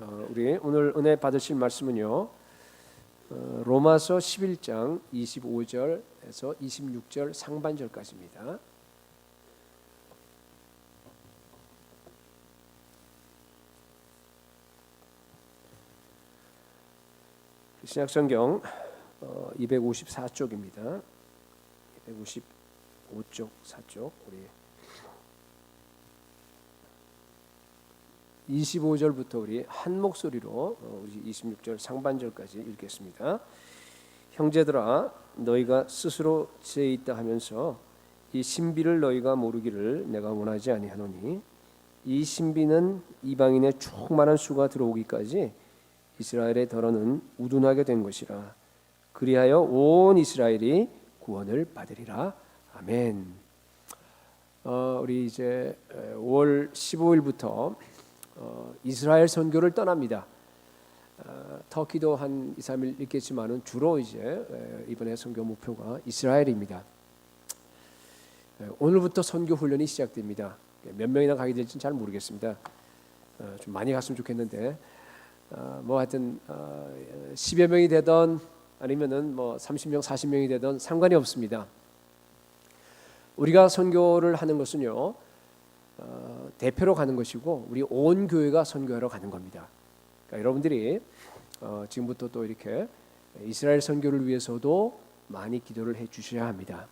우리 오늘 은혜 받으실 말씀은요. 로마서 11장 25절에서 26절 상반절까지입니다. 신약성경 254쪽입니다. 255쪽 4쪽 우리 25절부터 우리 한 목소리로 우리 26절 상반절까지 읽겠습니다. 형제들아 너희가 스스로 죄 있다 하면서 이 신비를 너희가 모르기를 내가 원하지 아니하노니 이 신비는 이방인의 충만한 수가 들어오기까지 이스라엘의 더러는 우둔하게 된 것이라. 그리하여 온 이스라엘이 구원을 받으리라. 아멘. 우리 이제 5월 15일부터 이스라엘 선교를 떠납니다. 터키도 한 2, 3일 있겠지만은 주로 이제 이번에 선교 목표가 이스라엘입니다. 오늘부터 선교 훈련이 시작됩니다. 몇 명이나 가게 될지는 잘 모르겠습니다. 좀 많이 갔으면 좋겠는데 뭐 하여튼 10여 명이 되던 아니면은 뭐 30명, 40명이 되던 상관이 없습니다. 우리가 선교를 하는 것은요. 대표로 가는 것이고 우리 온 교회가 선교하러 가는 겁니다. 그러니까 여러분들이 지금부터 또 이렇게 이스라엘 선교를 위해서도 많이 기도를 해 주셔야 합니다.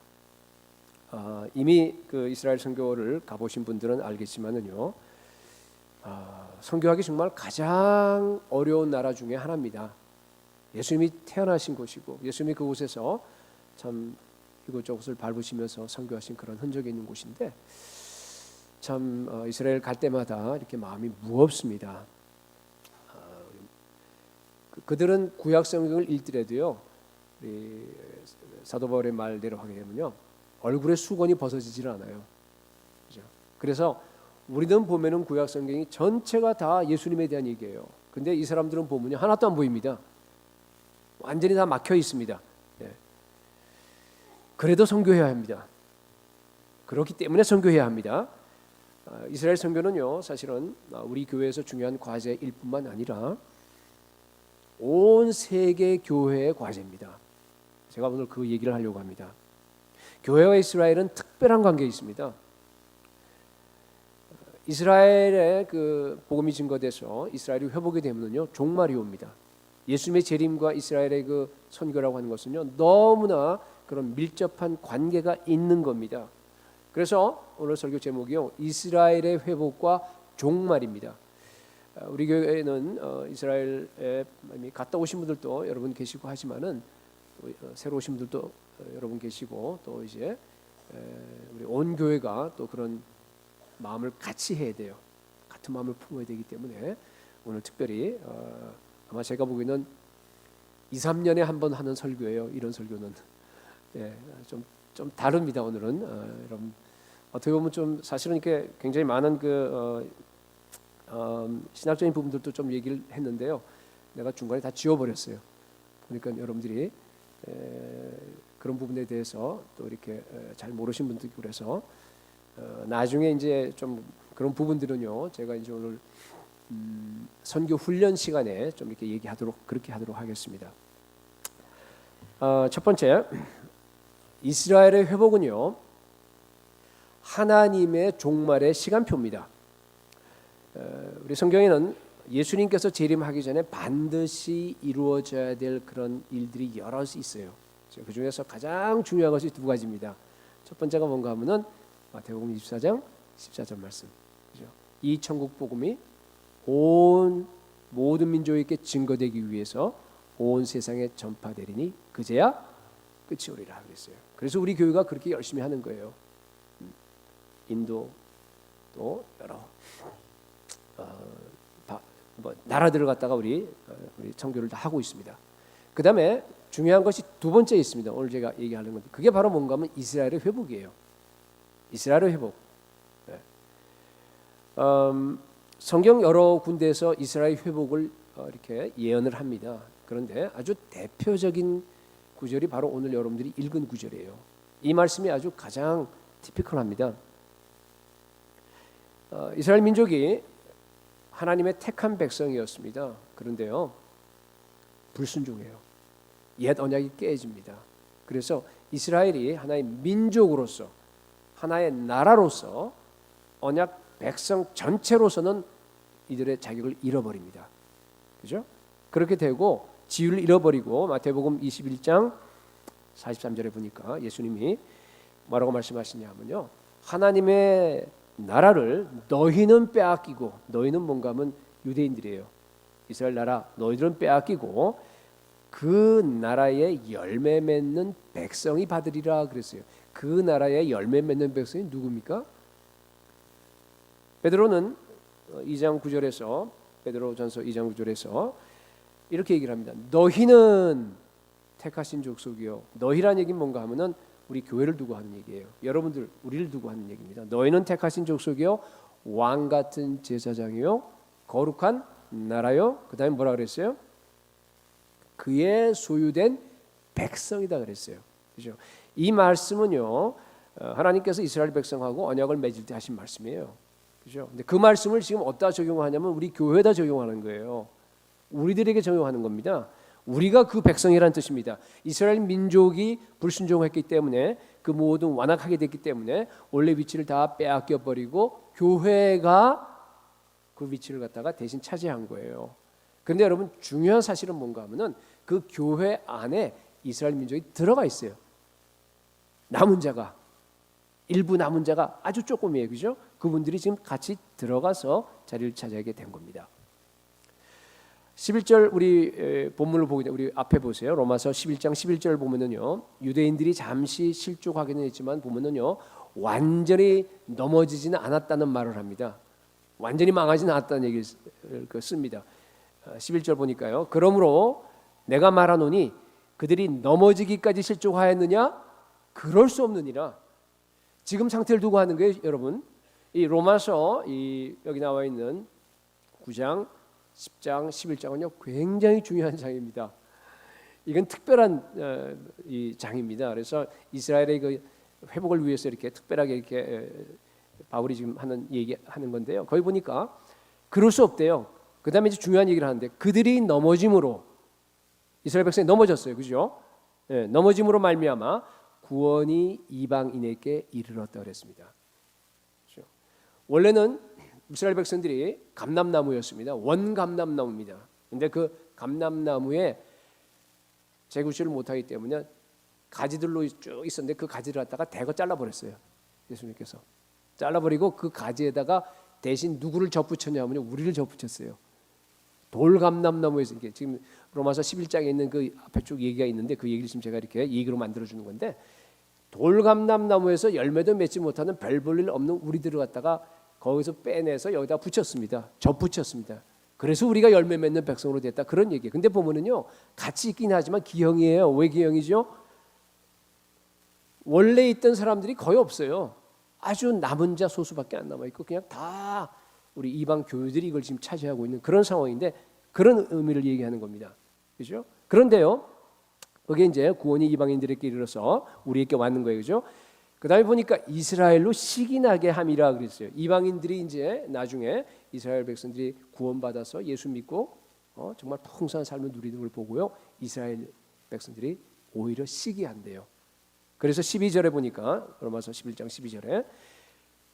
이미 그 이스라엘 선교를 가보신 분들은 알겠지만은요, 선교하기 정말 가장 어려운 나라 중에 하나입니다. 예수님이 태어나신 곳이고 예수님이 그곳에서 참 이곳저곳을 밟으시면서 선교하신 그런 흔적이 있는 곳인데. 참 이스라엘 갈 때마다 이렇게 마음이 무겁습니다. 그들은 구약 성경을 읽더라도요, 우리 사도 바울의 말대로 하게 되면요, 얼굴에 수건이 벗어지질 않아요. 그죠? 그래서 우리는 보면은 구약 성경이 전체가 다 예수님에 대한 얘기예요. 근데 이 사람들은 보면요 하나도 안 보입니다. 완전히 다 막혀 있습니다. 예. 그래도 선교해야 합니다. 그렇기 때문에 선교해야 합니다. 이스라엘 선교는요 사실은 우리 교회에서 중요한 과제일 뿐만 아니라 온 세계 교회의 과제입니다. 제가 오늘 그 얘기를 하려고 합니다. 교회와 이스라엘은 특별한 관계에 있습니다. 이스라엘의 그 복음이 증거돼서 이스라엘이 회복이 되면요 종말이 옵니다. 예수님의 재림과 이스라엘의 그 선교라고 하는 것은요 너무나 그런 밀접한 관계가 있는 겁니다. 그래서 오늘 설교 제목이요 이스라엘의 회복과 종말입니다. 우리 교회는 이스라엘에 갔다 오신 분들도 여러분 계시고 하지만은 새로 오신 분들도 여러분 계시고 또 이제 우리 온 교회가 또 그런 마음을 같이 해야 돼요. 같은 마음을 품어야 되기 때문에 오늘 특별히 아마 제가 보기에는 2, 3년에 한 번 하는 설교예요. 이런 설교는 좀 다릅니다. 오늘은 여러분 어떻게 보면 좀 사실은 이렇게 굉장히 많은 그 신학적인 부분들도 좀 얘기를 했는데요. 내가 중간에 다 지워버렸어요. 그러니까 여러분들이 그런 부분에 대해서 또 이렇게 잘 모르신 분들이 그래서 나중에 이제 좀 그런 부분들은요. 제가 이제 오늘 선교 훈련 시간에 좀 이렇게 그렇게 하도록 하겠습니다. 첫 번째, 이스라엘의 회복은요. 하나님의 종말의 시간표입니다. 우리 성경에는 예수님께서 재림하기 전에 반드시 이루어져야 될 그런 일들이 여러 있어요. 그 중에서 가장 중요한 것이 두 가지입니다. 첫 번째가 뭔가 하면은 마태복음 24장 14절 말씀. 이 천국 복음이 온 모든 민족에게 증거되기 위해서 온 세상에 전파되리니 그제야 끝이 오리라 그랬어요. 그래서 우리 교회가 그렇게 열심히 하는 거예요. 인도 또 여러 나라들을 갖다가 우리 선교를 다 하고 있습니다. 그 다음에 중요한 것이 두 번째 있습니다. 오늘 제가 얘기하는 건데 그게 바로 뭔가 하면 이스라엘의 회복이에요. 이스라엘의 회복. 성경 여러 군데에서 이스라엘 회복을 이렇게 예언을 합니다. 그런데 아주 대표적인 구절이 바로 오늘 여러분들이 읽은 구절이에요. 이 말씀이 아주 가장 티피컬합니다. 이스라엘 민족이 하나님의 택한 백성이었습니다. 그런데요, 불순종해요. 옛 언약이 깨집니다. 그래서 이스라엘이 하나의 민족으로서, 하나의 나라로서, 언약 백성 전체로서는 이들의 자격을 잃어버립니다. 그죠? 그렇게 되고 지위를 잃어버리고, 마태복음 21장 43절에 보니까 예수님이 뭐라고 말씀하시냐면요, 하나님의 나라를 너희는 빼앗기고, 너희는 뭔가 하면 유대인들이에요. 이스라엘 나라 너희들은 빼앗기고 그 나라의 열매 맺는 백성이 받으리라 그랬어요. 그 나라의 열매 맺는 백성이 누굽니까? 베드로는 2장 9절에서, 베드로전서 2장 9절에서 이렇게 얘기를 합니다. 너희는 택하신 족속이요. 너희란 얘기는 뭔가 하면은 우리 교회를 두고 하는 얘기예요. 여러분들, 우리를 두고 하는 얘기입니다. 너희는 택하신 족속이요, 왕 같은 제사장이요, 거룩한 나라요. 그 다음에 뭐라 그랬어요? 그의 소유된 백성이다 그랬어요. 그죠? 이 말씀은요, 하나님께서 이스라엘 백성하고 언약을 맺을 때 하신 말씀이에요. 그죠? 근데 그 말씀을 지금 어디다 적용하냐면 우리 교회에다 적용하는 거예요. 우리들에게 적용하는 겁니다. 우리가 그 백성이라는 뜻입니다. 이스라엘 민족이 불순종했기 때문에, 그 모든 완악하게 됐기 때문에 원래 위치를 다 빼앗겨 버리고 교회가 그 위치를 갖다가 대신 차지한 거예요. 그런데 여러분, 중요한 사실은 뭔가 하면은 그 교회 안에 이스라엘 민족이 들어가 있어요. 남은 자가, 일부 남은 자가 아주 조금이에요. 그죠? 그분들이 지금 같이 들어가서 자리를 차지하게 된 겁니다. 11절 우리 본문을 보게 돼, 우리 앞에 보세요. 로마서 11장 11절 보면은요, 유대인들이 잠시 실족하기는 했지만 보면은요, 완전히 넘어지지는 않았다는 말을 합니다. 완전히 망하지는 않았다는 얘기를 씁니다. 11절 보니까요, 그러므로 내가 말하노니 그들이 넘어지기까지 실족하였느냐? 그럴 수 없느니라. 지금 상태를 두고 하는 거예요, 여러분. 이 로마서 여기 나와 있는 9장, 10장, 11장은요 굉장히 중요한 장입니다. 이건 특별한 이 장입니다. 그래서 이스라엘의 그 회복을 위해서 이렇게 특별하게 이렇게 바울이 지금 얘기하는 건데요. 거기 보니까 그럴 수 없대요. 그 다음에 이제 중요한 얘기를 하는데, 그들이 넘어짐으로, 이스라엘 백성이 넘어졌어요. 그죠? 네, 넘어짐으로 말미암아 구원이 이방인에게 이르렀다 그랬습니다. 그렇죠? 원래는 이스라엘 백성들이 감람나무였습니다. 원감람나무입니다. 근데 그 감람나무에 재구시를 못하기 때문에 가지들로 쭉 있었는데 그 가지를 갖다가 대거 잘라버렸어요. 예수님께서 잘라버리고 그 가지에다가 대신 누구를 접붙였냐 하면 우리를 접붙였어요. 돌감람나무에서, 이게 지금 로마서 11장에 있는 그 앞에 쭉 얘기가 있는데 그 얘기를 지금 제가 이렇게 얘기로 만들어주는 건데, 돌감람나무에서 열매도 맺지 못하는 별 볼 일 없는 우리들을 갖다가 거기서 빼내서 여기다 붙였습니다. 접붙였습니다. 그래서 우리가 열매 맺는 백성으로 됐다, 그런 얘기예요. 근데 보면은요, 같이 있긴 하지만 기형이에요. 왜 기형이죠? 원래 있던 사람들이 거의 없어요. 아주 남은 자 소수밖에 안 남아 있고 그냥 다 우리 이방 교회들이 이걸 지금 차지하고 있는 그런 상황인데, 그런 의미를 얘기하는 겁니다. 그죠? 그런데요, 그게 이제 구원이 이방인들에게 이르러서 우리에게 왔는 거예요. 그죠? 그다음에 보니까 이스라엘로 시기나게 함이라 그랬어요. 이방인들이 이제 나중에 이스라엘 백성들이 구원받아서 예수 믿고 정말 풍성한 삶을 누리는 걸 보고요, 이스라엘 백성들이 오히려 시기한대요. 그래서 12절에 보니까, 로마서 11장 12절에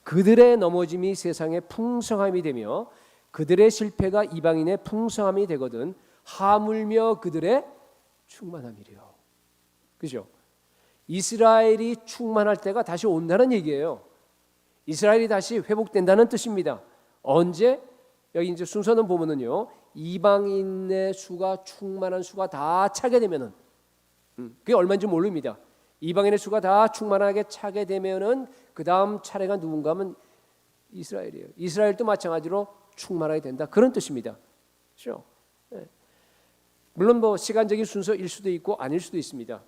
그들의 넘어짐이 세상의 풍성함이 되며 그들의 실패가 이방인의 풍성함이 되거든 하물며 그들의 충만함이래요. 그죠? 이스라엘이 충만할 때가 다시 온다는 얘기예요. 이스라엘이 다시 회복된다는 뜻입니다. 언제? 여기 이제 순서는 보면은요, 이방인의 수가, 충만한 수가 다 차게 되면은, 그게 얼마인지 모릅니다. 이방인의 수가 다 충만하게 차게 되면은 그 다음 차례가 누군가 하면 이스라엘이에요. 이스라엘도 마찬가지로 충만하게 된다, 그런 뜻입니다. 그렇죠? 네. 물론 뭐 시간적인 순서일 수도 있고 아닐 수도 있습니다.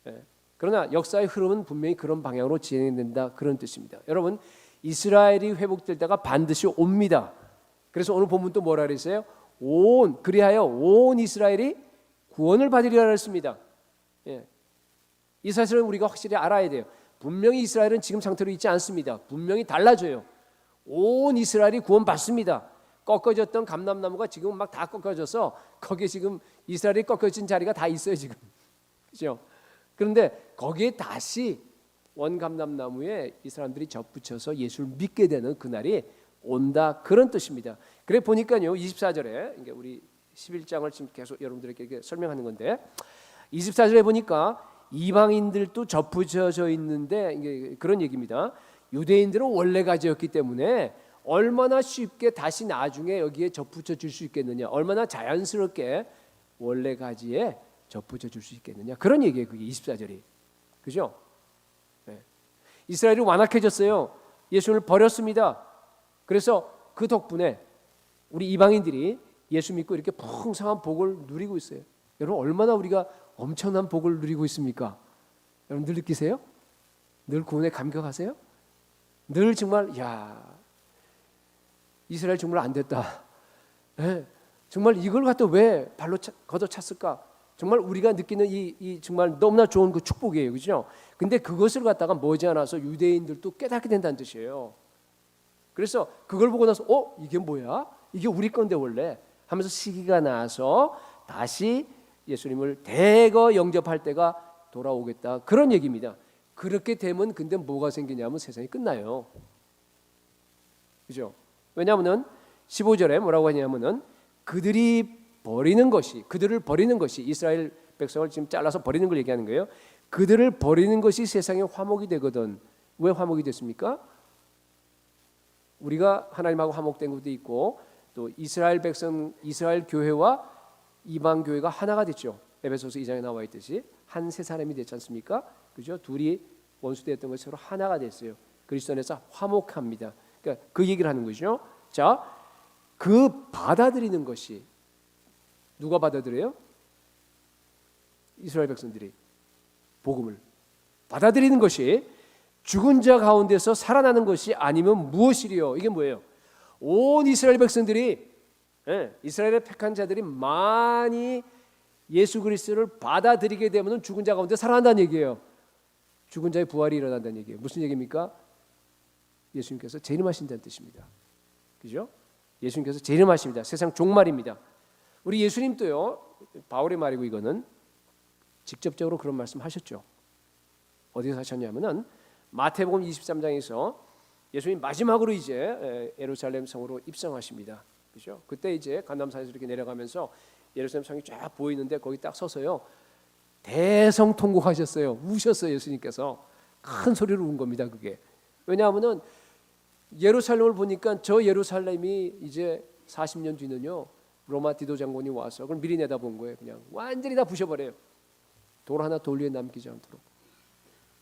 네. 그러나 역사의 흐름은 분명히 그런 방향으로 진행된다, 그런 뜻입니다. 여러분, 이스라엘이 회복될 때가 반드시 옵니다. 그래서 오늘 본문도 뭐라 그랬어요? 그리하여 온 이스라엘이 구원을 받으리라 했습니다. 예. 이 사실은 우리가 확실히 알아야 돼요. 분명히 이스라엘은 지금 상태로 있지 않습니다. 분명히 달라져요. 온 이스라엘이 구원받습니다. 꺾어졌던 감람나무가 지금 막 다 꺾어져서 거기에 지금 이스라엘이 꺾어진 자리가 다 있어요 지금. 그렇죠? 그런데 거기에 다시 원감람나무에 이 사람들이 접붙여서 예수를 믿게 되는 그날이 온다, 그런 뜻입니다. 그래 보니까요 24절에 이게 우리 11장을 지금 계속 여러분들에게 이렇게 설명하는 건데 24절에 보니까 이방인들도 접붙여져 있는데 이게 그런 얘기입니다. 유대인들은 원래 가지였기 때문에 얼마나 쉽게 다시 나중에 여기에 접붙여 줄 수 있겠느냐, 얼마나 자연스럽게 원래 가지에 접붙여 줄 수 있겠느냐, 그런 얘기예요. 그게 24절이. 그죠? 네. 이스라엘이 완악해졌어요. 예수를 버렸습니다. 그래서 그 덕분에 우리 이방인들이 예수 믿고 이렇게 풍성한 복을 누리고 있어요. 여러분 얼마나 우리가 엄청난 복을 누리고 있습니까? 여러분 늘 느끼세요? 늘 구원에 감격하세요? 늘 정말 야 이스라엘 정말 안 됐다. 네, 정말 이걸 갖다 왜 발로 걷어찼을까? 정말 우리가 느끼는 이 정말 너무나 좋은 그 축복이에요, 그렇죠? 근데 그것을 갖다가 머지않아서 유대인들도 깨닫게 된다는 뜻이에요. 그래서 그걸 보고 나서 이게 뭐야? 이게 우리 건데 원래 하면서 시기가 나서 다시 예수님을 대거 영접할 때가 돌아오겠다, 그런 얘기입니다. 그렇게 되면 근데 뭐가 생기냐면 세상이 끝나요. 그죠? 왜냐하면 15절에 뭐라고 하냐면은 그들을 버리는 것이 이스라엘 백성을 지금 잘라서 버리는 걸 얘기하는 거예요. 그들을 버리는 것이 세상의 화목이 되거든. 왜 화목이 됐습니까? 우리가 하나님하고 화목된 것도 있고 또 이스라엘 백성, 이스라엘 교회와 이방 교회가 하나가 됐죠. 에베소서 2장에 나와 있듯이 한 세 사람이 됐지 않습니까? 그죠? 둘이 원수되었던 것처럼 하나가 됐어요. 그리스도 안에서 화목합니다. 그러니까 그 얘기를 하는 거죠. 자, 그 받아들이는 것이 누가 받아들여요? 이스라엘 백성들이 복음을 받아들이는 것이 죽은 자 가운데서 살아나는 것이 아니면 무엇이리요? 이게 뭐예요? 온 이스라엘 백성들이 이스라엘의 택한 자들이 많이 예수 그리스도를 받아들이게 되면 죽은 자 가운데 살아난다는 얘기예요. 죽은 자의 부활이 일어난다는 얘기예요. 무슨 얘기입니까? 예수님께서 재림하신다는 뜻입니다. 그죠? 예수님께서 재림하십니다. 세상 종말입니다. 우리 예수님도요, 바울의 말이고 이거는 직접적으로 그런 말씀하셨죠. 어디서 하셨냐면은 마태복음 23장에서 예수님 마지막으로 이제 예루살렘 성으로 입성하십니다. 그죠? 그때 이제 감람산에서 이렇게 내려가면서 예루살렘 성이 쫙 보이는데 거기 딱 서서요 대성통곡하셨어요. 우셨어요. 예수님께서 큰 소리로 운 겁니다. 그게 왜냐하면은 예루살렘을 보니까 저 예루살렘이 이제 40년 뒤는요 로마 디도 장군이 와서 그걸 미리 내다본 거예요. 그냥 완전히 다 부셔버려요. 돌 하나 돌 위에 남기지 않도록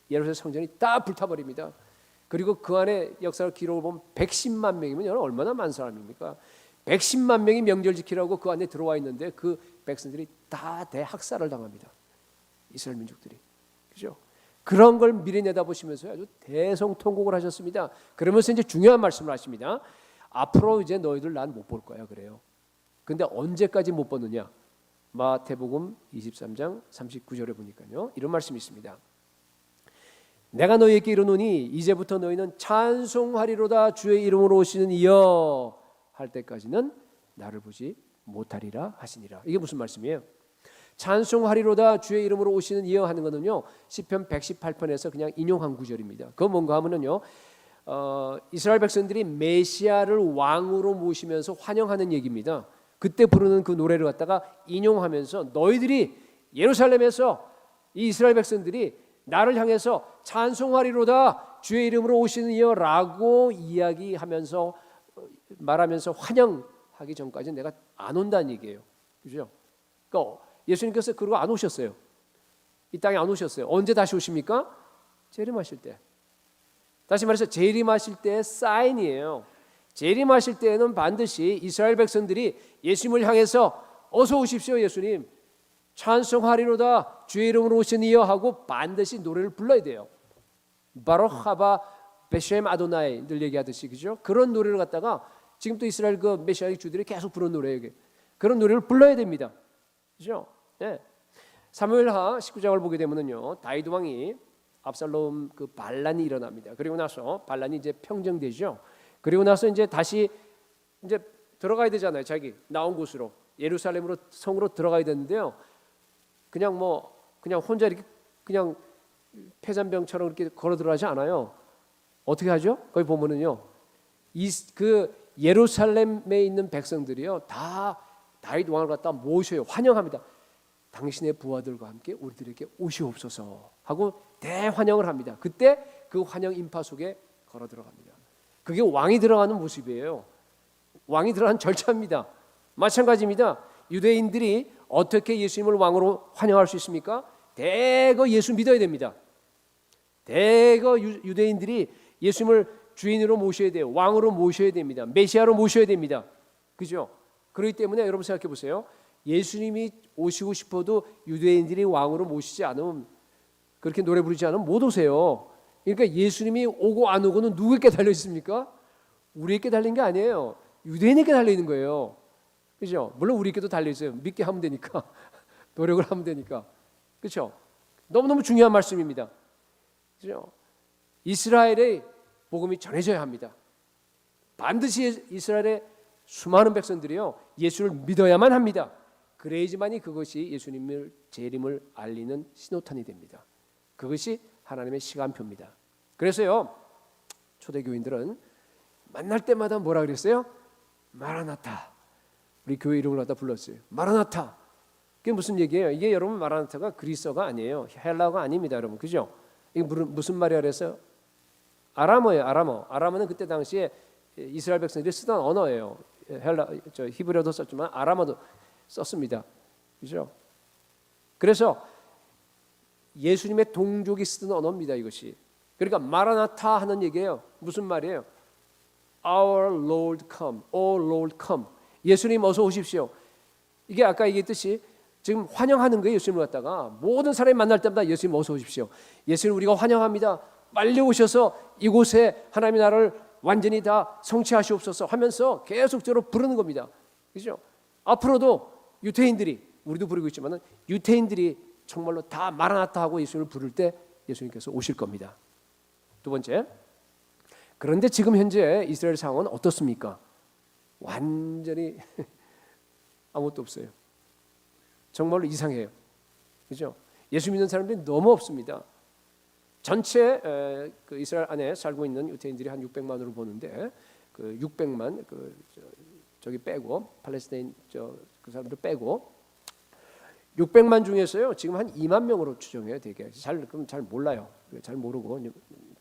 예루살렘 성전이 다 불타버립니다. 그리고 그 안에 역사를 기록을 보면 110만 명이면 여러분 얼마나 많은 사람입니까? 110만 명이 명절 지키라고 그 안에 들어와 있는데 그 백성들이 다 대학살을 당합니다. 이스라엘 민족들이. 그죠? 그런 걸 미리 내다보시면서 아주 대성통곡을 하셨습니다. 그러면서 이제 중요한 말씀을 하십니다. 앞으로 이제 너희들 난 못 볼 거야 그래요. 근데 언제까지 못 보느냐? 마태복음 23장 39절에 보니까요. 이런 말씀이 있습니다. 내가 너희에게 이르노니 이제부터 너희는 찬송하리로다 주의 이름으로 오시는 이여 할 때까지는 나를 보지 못하리라 하시니라. 이게 무슨 말씀이에요? 찬송하리로다 주의 이름으로 오시는 이여 하는 거는요 시편 118편에서 그냥 인용한 구절입니다. 그건 뭔가 하면은요 이스라엘 백성들이 메시아를 왕으로 모시면서 환영하는 얘기입니다. 그때 부르는 그 노래를 갖다가 인용하면서 너희들이 예루살렘에서 이 이스라엘 백성들이 나를 향해서 찬송하리로다 주의 이름으로 오시는 이여라고 이야기하면서 말하면서 환영하기 전까지 내가 안 온다는 얘기예요. 그죠? 그러니까 예수님께서 그러고 안 오셨어요. 이 땅에 안 오셨어요. 언제 다시 오십니까? 재림하실 때. 다시 말해서 재림하실 때의 사인이에요. 재림하실 때에는 반드시 이스라엘 백성들이 예수님을 향해서 어서 오십시오 예수님 찬송하리로다 주의 이름으로 오신 이여 하고 반드시 노래를 불러야 돼요. 바로하바 베셈 아도나이 늘 얘기하듯이 그죠? 그런 노래를 갖다가 지금 또 이스라엘 그 메시아의 주들이 계속 부르는 노래예요. 그런 노래를 불러야 됩니다. 그죠? 네. 사무엘하 19장을 보게 되면은요 다윗 왕이 압살롬 그 반란이 일어납니다. 그리고 나서 반란이 이제 평정되죠. 그리고 나서 이제 다시 이제 들어가야 되잖아요. 자기 나온 곳으로 예루살렘으로 성으로 들어가야 되는데요. 그냥 혼자 이렇게 그냥 폐잔병처럼 이렇게 걸어 들어가지 않아요. 어떻게 하죠? 거기 보면은요. 그 예루살렘에 있는 백성들이요. 다 다윗 왕을 갖다 모셔요. 환영합니다. 당신의 부하들과 함께 우리들에게 오시옵소서 하고 대환영을 합니다. 그때 그 환영 인파 속에 걸어 들어갑니다. 그게 왕이 들어가는 모습이에요. 왕이 들어가는 절차입니다. 마찬가지입니다. 유대인들이 어떻게 예수님을 왕으로 환영할 수 있습니까? 대거 예수 믿어야 됩니다. 대거 유대인들이 예수님을 주인으로 모셔야 돼요. 왕으로 모셔야 됩니다. 메시아로 모셔야 됩니다. 그죠? 그렇기 때문에 여러분 생각해 보세요. 예수님이 오시고 싶어도 유대인들이 왕으로 모시지 않으면, 그렇게 노래 부르지 않으면 못 오세요. 그러니까 예수님이 오고 안 오고는 누구에게 달려 있습니까? 우리에게 달린 게 아니에요. 유대인에게 달려 있는 거예요. 그죠? 물론 우리에게도 달려 있어요. 믿게 하면 되니까. 노력을 하면 되니까. 그렇죠? 너무너무 중요한 말씀입니다. 그죠? 이스라엘의 복음이 전해져야 합니다. 반드시 이스라엘의 수많은 백성들이요, 예수를 믿어야만 합니다. 그래야지만이 그것이 예수님을 재림을 알리는 신호탄이 됩니다. 그것이 하나님의 시간표입니다. 그래서요, 초대교인들은 만날 때마다 뭐라 그랬어요? 마라나타. 우리 교회 이름을 갖다 불렀어요. 마라나타. 그게 무슨 얘기예요? 이게 여러분 마라나타가 그리스어가 아니에요. 헬라어가 아닙니다, 여러분. 그죠? 이게 무슨 말이라 그랬어요? 아람어예요. 아람어는 그때 당시에 이스라엘 백성들이 쓰던 언어예요. 히브리어도 썼지만 아람어도 썼습니다. 그죠? 그래서 예수님의 동족이 쓰던 언어입니다, 이것이. 그러니까 마라나타 하는 얘기예요. 무슨 말이에요? Our Lord come, O Lord come. 예수님 어서 오십시오. 이게 아까 얘기했듯이 지금 환영하는 거예요. 예수님을 갖다가 모든 사람이 만날 때마다 예수님 어서 오십시오. 예수님 우리가 환영합니다. 빨리 오셔서 이곳에 하나님의 나라를 완전히 다 성취하시옵소서 하면서 계속적으로 부르는 겁니다. 그죠? 앞으로도 유대인들이, 우리도 부르고 있지만 유대인들이 정말로 다 마라나타 하고 예수님을 부를 때 예수님께서 오실 겁니다. 두 번째, 그런데 지금 현재 이스라엘 상황은 어떻습니까? 완전히 아무것도 없어요. 정말로 이상해요. 그죠? 예수 믿는 사람들이 너무 없습니다. 전체 그 이스라엘 안에 살고 있는 유대인들이 한 600만으로 보는데 그 600만 저기 빼고 팔레스타인 그 사람들 빼고 600만 중에서요 지금 한 2만 명으로 추정해요. 되게 그럼 잘 몰라요. 잘 모르고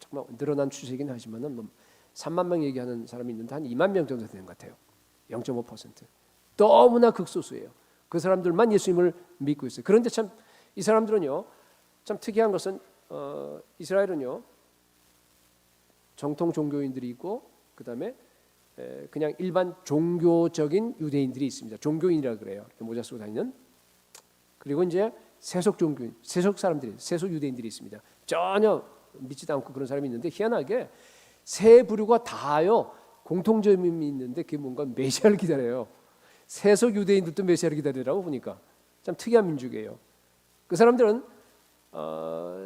정말 늘어난 추세이긴 하지만은 뭐 3만 명 얘기하는 사람이 있는데 한 2만 명 정도 되는 것 같아요. 0.5%. 너무나 극소수예요. 그 사람들만 예수님을 믿고 있어요. 그런데 참 이 사람들은요 참 특이한 것은 이스라엘은요 정통 종교인들이 있고 그 다음에 그냥 일반 종교적인 유대인들이 있습니다. 종교인이라 그래요. 이렇게 모자 쓰고 다니는. 그리고 이제 세속 종교인, 세속 사람들이, 세속 유대인들이 있습니다. 전혀 믿지도 않고 그런 사람이 있는데 희한하게 세 부류가 다요 공통점이 있는데 그게 뭔가 메시아를 기다려요. 세속 유대인들도 메시아를 기다리라고 보니까 참 특이한 민족이에요. 그 사람들은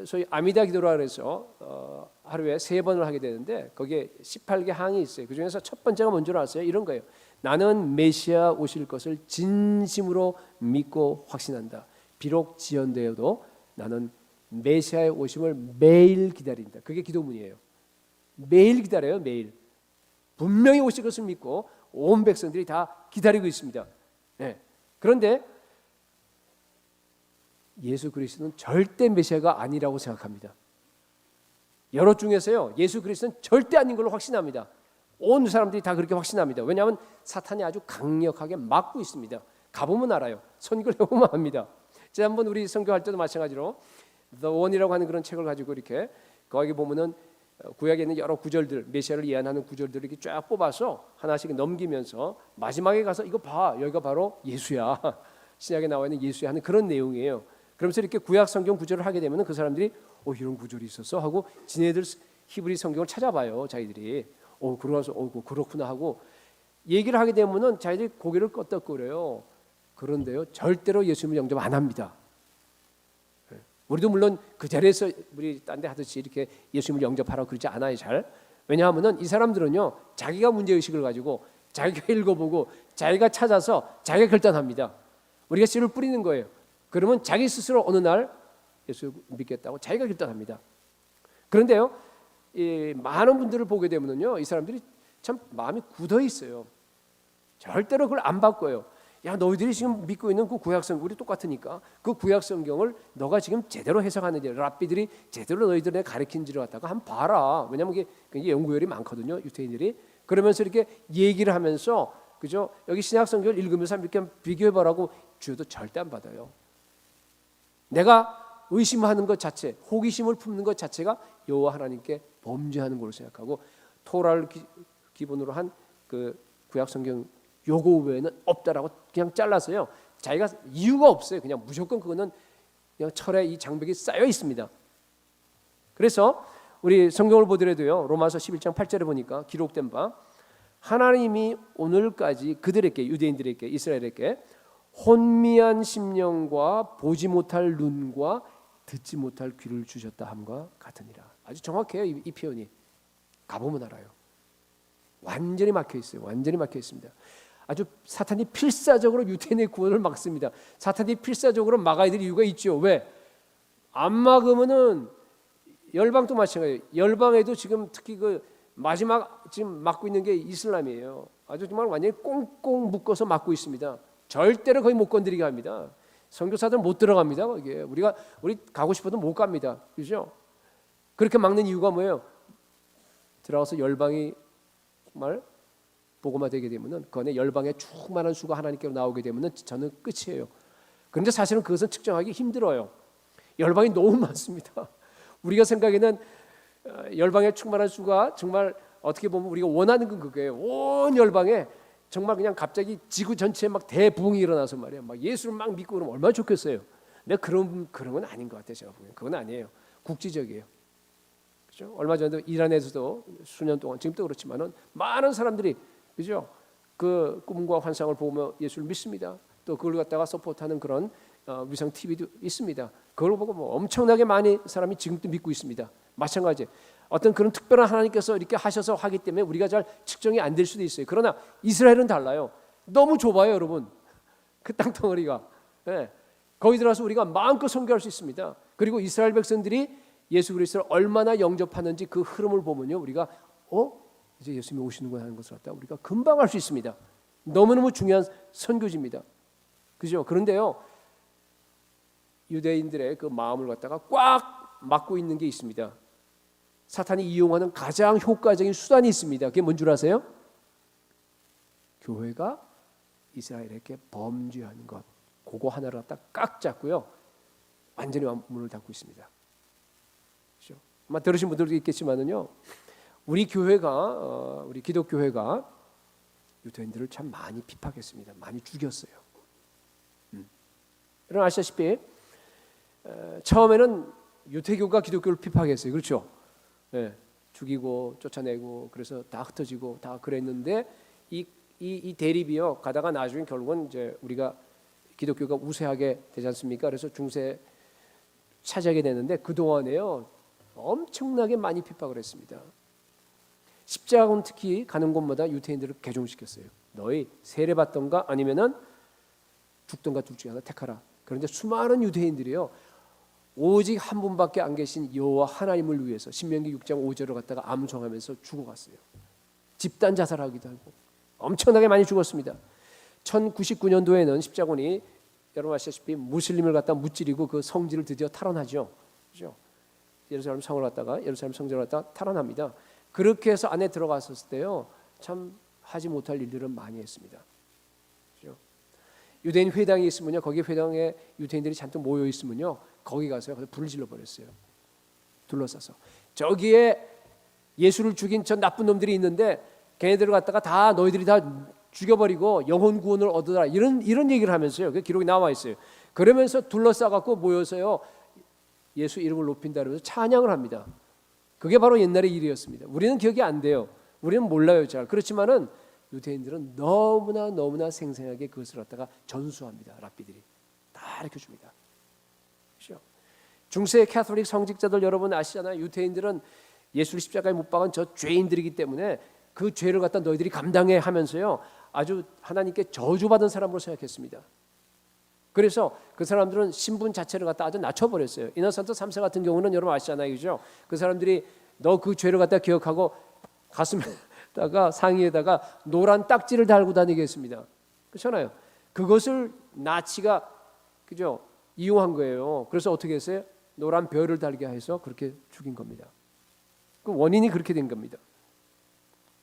소위 아미다 기도라 그래서 하루에 3번을 하게 되는데 거기에 18개 항이 있어요. 그 중에서 첫 번째가 뭔지 아세요? 이런 거예요. 나는 메시아 오실 것을 진심으로 믿고 확신한다. 비록 지연되어도 나는 메시아의 오심을 매일 기다린다. 그게 기도문이에요. 매일 기다려요. 매일. 분명히 오실 것을 믿고 온 백성들이 다 기다리고 있습니다. 네. 그런데 예수 그리스도는 절대 메시아가 아니라고 생각합니다. 여러 중에서요 예수 그리스도는 절대 아닌 걸로 확신합니다. 온 사람들이 다 그렇게 확신합니다. 왜냐하면 사탄이 아주 강력하게 막고 있습니다. 가보면 알아요. 선교를 해보면 압니다. 지난번 우리 선교할 때도 마찬가지로 The One이라고 하는 그런 책을 가지고 이렇게 거기 보면은 구약에 있는 여러 구절들, 메시아를 예언하는 구절들을 이렇게 쫙 뽑아서 하나씩 넘기면서 마지막에 가서 이거 봐, 여기가 바로 예수야. 신약에 나와 있는 예수야 하는 그런 내용이에요. 그러면서 이렇게 구약 성경 구절을 하게 되면 그 사람들이 이런 구절이 있었어 하고 지네들 히브리 성경을 찾아봐요. 자기들이 그러서 그렇구나 하고 얘기를 하게 되면은 자기들이 고개를 끄덕거려요. 그런데요 절대로 예수님을 영접 안 합니다. 우리도 물론 그 자리에서 우리 딴 데 하듯이 이렇게 예수님을 영접하라고 그러지 않아요. 잘. 왜냐하면은 이 사람들은요 자기가 문제의식을 가지고 자기가 읽어보고 자기가 찾아서 자기가 결단합니다. 우리가 씨를 뿌리는 거예요. 그러면 자기 스스로 어느 날 예수 믿겠다고 자기가 결단합니다. 그런데요, 이 많은 분들을 보게 되면요, 이 사람들이 참 마음이 굳어 있어요. 절대로 그걸 안 바꿔요. 야, 너희들이 지금 믿고 있는 그 구약성경 우리 똑같으니까 그 구약성경을 너가 지금 제대로 해석하는지, 랍비들이 제대로 너희들에 가르친지를 갖다가 한번 봐라. 왜냐하면 이게 굉장히 연구열이 많거든요, 유태인들이. 그러면서 이렇게 얘기를 하면서, 그죠? 여기 신약성경을 읽으면서 이렇게 비교해봐라고 주어도 절대 안 받아요. 내가 의심하는 것 자체, 호기심을 품는 것 자체가 여호와 하나님께 범죄하는 걸로 생각하고, 토라를 기본으로 한 그 구약성경 요거 외에는 없다라고 그냥 잘랐어요. 자기가 이유가 없어요. 그냥 무조건 그거는 그냥 철에 이 장벽이 쌓여 있습니다. 그래서 우리 성경을 보더라도요, 로마서 11장 8절에 보니까 기록된 바, 하나님이 오늘까지 그들에게, 유대인들에게, 이스라엘에게 혼미한 심령과 보지 못할 눈과 듣지 못할 귀를 주셨다 함과 같으니라. 아주 정확해요, 이 표현이. 가보면 알아요. 완전히 막혀 있어요. 완전히 막혀 있습니다. 아주 사탄이 필사적으로 유태인의 구원을 막습니다. 사탄이 필사적으로 막아야 될 이유가 있죠. 왜? 안 막으면은 열방도 마찬가지예요. 열방에도 지금 특히 그 마지막 지금 막고 있는 게 이슬람이에요. 아주 정말 완전히 꽁꽁 묶어서 막고 있습니다. 절대로 거의 못 건드리게 합니다. 선교사들 못 들어갑니다. 거기에 우리 가고 싶어도 못 갑니다. 그렇죠? 그렇게 막는 이유가 뭐예요? 들어가서 열방이 정말 복음화되게 되면은 그 안에 열방의 충만한 수가 하나님께로 나오게 되면은 저는 끝이에요. 그런데 사실은 그것은 측정하기 힘들어요. 열방이 너무 많습니다. 우리가 생각에는 열방의 충만한 수가 정말 어떻게 보면 우리가 원하는 건 그거예요. 온 열방에 정말 그냥 갑자기 지구 전체에 막 대부흥이 일어나서 말이에요. 막 예수를 막 믿고 그러면 얼마나 좋겠어요. 근데 그런 건 아닌 것 같아요. 제가 보기엔 그건 아니에요. 국지적이에요. 그렇죠? 얼마 전에도 이란에서도 수년 동안 지금도 그렇지만은 많은 사람들이, 그죠? 그 꿈과 환상을 보며 예수를 믿습니다. 또 그걸 갖다가 서포트하는 그런 위성 TV도 있습니다. 그걸 보고 뭐 엄청나게 많이 사람이 지금도 믿고 있습니다. 마찬가지. 어떤 그런 특별한 하나님께서 이렇게 하셔서 하기 때문에 우리가 잘 측정이 안 될 수도 있어요. 그러나 이스라엘은 달라요. 너무 좁아요, 여러분. 그 땅덩어리가. 네. 거기 들어가서 우리가 마음껏 선교할 수 있습니다. 그리고 이스라엘 백성들이 예수 그리스도를 얼마나 영접하는지 그 흐름을 보면요, 우리가 이제 예수님이 오시는구나 하는 것을 갖다 우리가 금방 알 수 있습니다. 너무너무 중요한 선교지입니다. 그죠? 그런데요, 유대인들의 그 마음을 갖다가 꽉 막고 있는 게 있습니다. 사탄이 이용하는 가장 효과적인 수단이 있습니다. 그게 뭔 줄 아세요? 교회가 이스라엘에게 범죄하는 것, 그거 하나를 갖다 꽉 잡고요, 완전히 문을 닫고 있습니다. 그렇죠? 아마 들으신 분들도 있겠지만은요, 우리 교회가 우리 기독교회가 유대인들을 참 많이 핍박했습니다. 많이 죽였어요. 여러분 아시다시피 처음에는 유태교가 기독교를 핍박했어요. 그렇죠? 네, 죽이고 쫓아내고 그래서 다 흩어지고 다 그랬는데 이 대립이요 가다가 나중에 결국은 이제 우리가 기독교가 우세하게 되지 않습니까? 그래서 중세 차지하게 되는데 그 동안에요 엄청나게 많이 핍박을 했습니다. 십자가는 특히 가는 곳마다 유태인들을 개종시켰어요. 너희 세례받던가 아니면은 죽던가 둘 중에 하나 택하라. 그런데 수많은 유대인들이요 오직 한 분밖에 안 계신 여호와 하나님을 위해서 신명기 6장 5절을 갖다가 암송하면서 죽어갔어요. 집단 자살하기도 하고 엄청나게 많이 죽었습니다. 1099년도에는 십자군이 여러분 아시다시피 무슬림을 갖다 무찌르고 그 성지를 드디어 탈환하죠. 그렇죠? 예루살렘 성을 갖다가 예루살렘 성전을 갖다가 탈환합니다. 그렇게 해서 안에 들어갔을 때요 참 하지 못할 일들은 많이 했습니다. 그렇죠? 유대인 회당이 있으면요 거기 회당에 유대인들이 잔뜩 모여 있으면요 거기 가서 불을 질러 버렸어요. 둘러싸서 저기에 예수를 죽인 저 나쁜 놈들이 있는데 걔네들을 갖다가 다 너희들이 다 죽여버리고 영혼 구원을 얻으라 이런 얘기를 하면서요. 그 기록이 나와 있어요. 그러면서 둘러싸갖고 모여서요 예수 이름을 높인다 그러면서 찬양을 합니다. 그게 바로 옛날의 일이었습니다. 우리는 기억이 안 돼요. 우리는 몰라요 잘. 그렇지만은 유대인들은 너무나 생생하게 그것을 갖다가 전수합니다. 랍비들이 다 가르쳐줍니다. 그렇죠? 중세 캐톨릭 성직자들 여러분 아시잖아요. 유대인들은 예수를 십자가에 못 박은 저 죄인들이기 때문에 그 죄를 갖다 너희들이 감당해 하면서요 아주 하나님께 저주받은 사람으로 생각했습니다. 그래서 그 사람들은 신분 자체를 갖다 아주 낮춰버렸어요. 이너선트 3세 같은 경우는 여러분 아시잖아요, 그죠? 그 사람들이 너 그 죄를 갖다 기억하고 가슴에다가 상의에다가 노란 딱지를 달고 다니게 했습니다. 그렇잖아요. 그것을 나치가 그죠 이용한 거예요. 그래서 어떻게 했어요? 노란 별을 달게 해서 그렇게 죽인 겁니다. 그 원인이 그렇게 된 겁니다.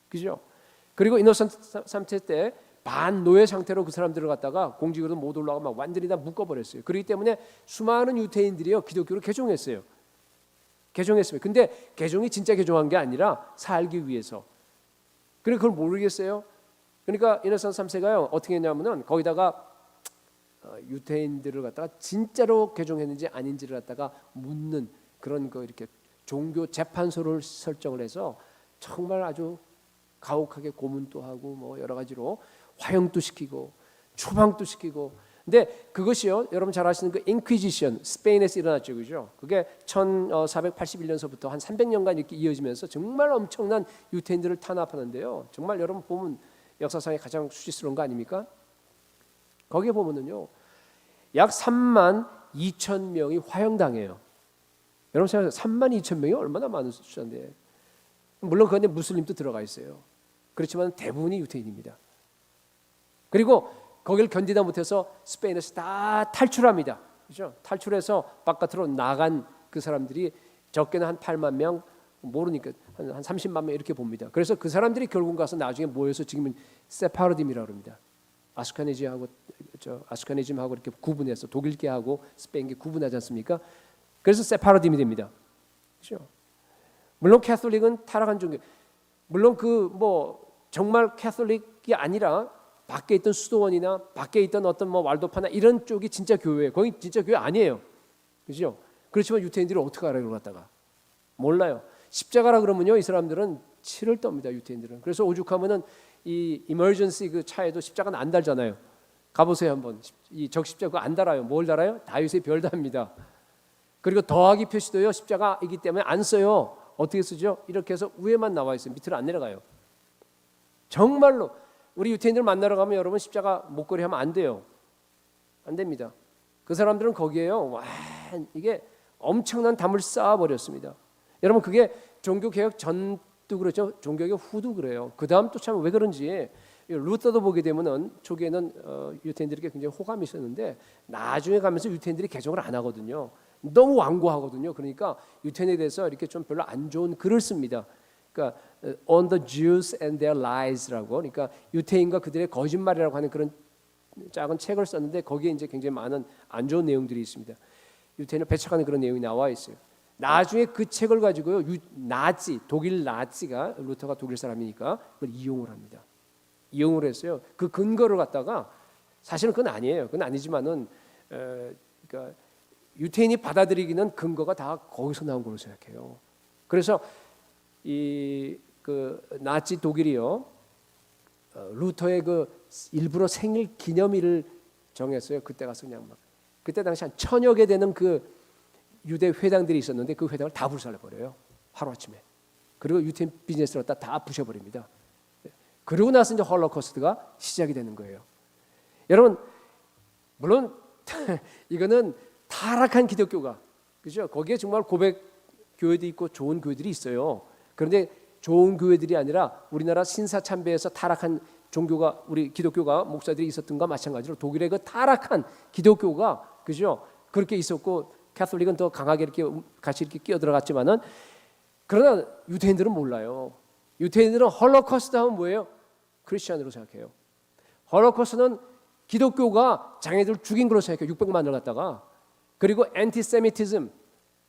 그죠? 그리고 이너선트 3세 때 반노예 상태로 그 사람들을 갖다가 공직으로 못 올라가고 막 완전히 다 묶어버렸어요. 그렇기 때문에 수많은 유대인들이요 기독교를 개종했어요. 개종했습니다. 근데 개종이 진짜 개종한 게 아니라 살기 위해서. 그래 그걸 모르겠어요. 그러니까 이너선트 3세가요 어떻게 했냐면은 거기다가 유대인들을 갖다가 진짜로 개종했는지 아닌지를 갖다가 묻는 그런 거 이렇게 종교 재판소를 설정을 해서 정말 아주 가혹하게 고문도 하고 뭐 여러 가지로 화형도 시키고 추방도 시키고. 근데 그것이요 여러분 잘 아시는 그 인퀴지션 스페인에서 일어났죠, 그죠? 그게 1481년서부터 한 300년간 이렇게 이어지면서 정말 엄청난 유태인들을 탄압하는데요. 정말 여러분 보면 역사상에 가장 수치스러운 거 아닙니까? 거기에 보면은요 약 3만 2천 명이 화형당해요. 여러분 생각해보세요. 3만 2천 명이 얼마나 많은 숫자인데. 물론 그 안에 무슬림도 들어가 있어요. 그렇지만 대부분이 유태인입니다. 그리고 거기를 견디다 못해서 스페인에서 다 탈출합니다. 그렇죠? 탈출해서 바깥으로 나간 그 사람들이 적게는 한 8만 명, 모르니까 한 30만 명 이렇게 봅니다. 그래서 그 사람들이 결국 가서 나중에 모여서 지금은 세파르딤이라고 합니다. 아스카니즘하고 이렇게 구분해서 독일계하고 스페인계 구분하지 않습니까? 그래서 세파르딤이 됩니다. 그렇죠? 물론 캐톨릭은 타락한 종교. 물론 그 뭐 정말 캐톨릭이 아니라 밖에 있던 수도원이나 밖에 있던 어떤 뭐 왈도파나 이런 쪽이 진짜 교회예요. 거기 진짜 교회 아니에요. 그렇죠? 그렇지만 유태인들이 어떻게 알아요? 그걸 갖다가 몰라요. 십자가라 그러면요 이 사람들은 치를 떱니다. 유태인들은. 그래서 오죽하면은 이 이머전시 그 차에도 십자가는 안 달잖아요. 가보세요 한번. 이 적십자가 안 달아요. 뭘 달아요? 다윗의 별 답니다. 그리고 더하기 표시도요 십자가이기 때문에 안 써요. 어떻게 쓰죠? 이렇게 해서 위에만 나와 있어요. 밑으로 안 내려가요. 정말로 우리 유태인들 만나러 가면 여러분 십자가 목걸이 하면 안 돼요. 안 됩니다. 그 사람들은 거기에요. 와 이게 엄청난 담을 쌓아버렸습니다. 여러분 그게 종교개혁 전도 그렇죠. 종교개혁 후도 그래요. 그 다음 또 참 왜 그런지 루터도 보게 되면은 초기에는 유태인들에게 굉장히 호감이 있었는데 나중에 가면서 유태인들이 개종을 안 하거든요. 너무 완고하거든요. 그러니까 유태인에 대해서 이렇게 좀 별로 안 좋은 글을 씁니다. 그러니까 on the Jews and their lies라고, 그러니까 유태인과 그들의 거짓말이라고 하는 그런 작은 책을 썼는데 거기에 이제 굉장히 많은 안 좋은 내용들이 있습니다. 유태인을 배척하는 그런 내용이 나와 있어요. 나중에 그 책을 가지고요 나치 독일 나치가 루터가 독일 사람이니까 그걸 이용을 합니다. 이용을 했어요. 그 근거를 갖다가 사실은 그건 아니에요. 그건 아니지만은 그러니까 유태인이 받아들이기는 근거가 다 거기서 나온 걸로 생각해요. 그래서 그 나치 독일이요 루터의 그 일부러 생일 기념일을 정했어요. 그때 가서 그냥 막 그때 당시 한 1000여 개 되는 그 유대 회당들이 있었는데 그 회당을 다 불살라 버려요. 하루 아침에. 그리고 유태인 비즈니스를 다 부셔버립니다. 그러고 나서 이제 홀로코스트가 시작이 되는 거예요. 여러분 물론 이거는 타락한 기독교가 그죠? 거기에 정말 고백 교회도 있고 좋은 교회들이 있어요. 그런데 좋은 교회들이 아니라 우리나라 신사참배에서 타락한 종교가 우리 기독교가 목사들이 있었던 것과 마찬가지로 독일의 그 타락한 기독교가 그죠? 그렇게 있었고 캐톨릭은 더 강하게 이렇게 같이 이렇게 끼어 들어갔지만은 그러나 유대인들은 몰라요. 유대인들은 홀로코스트 하면 뭐예요? 크리스천으로 생각해요. 홀로코스트는 기독교가 장애들 죽인 걸로 생각해요. 600만을 갖다가. 그리고 엔티세미티즘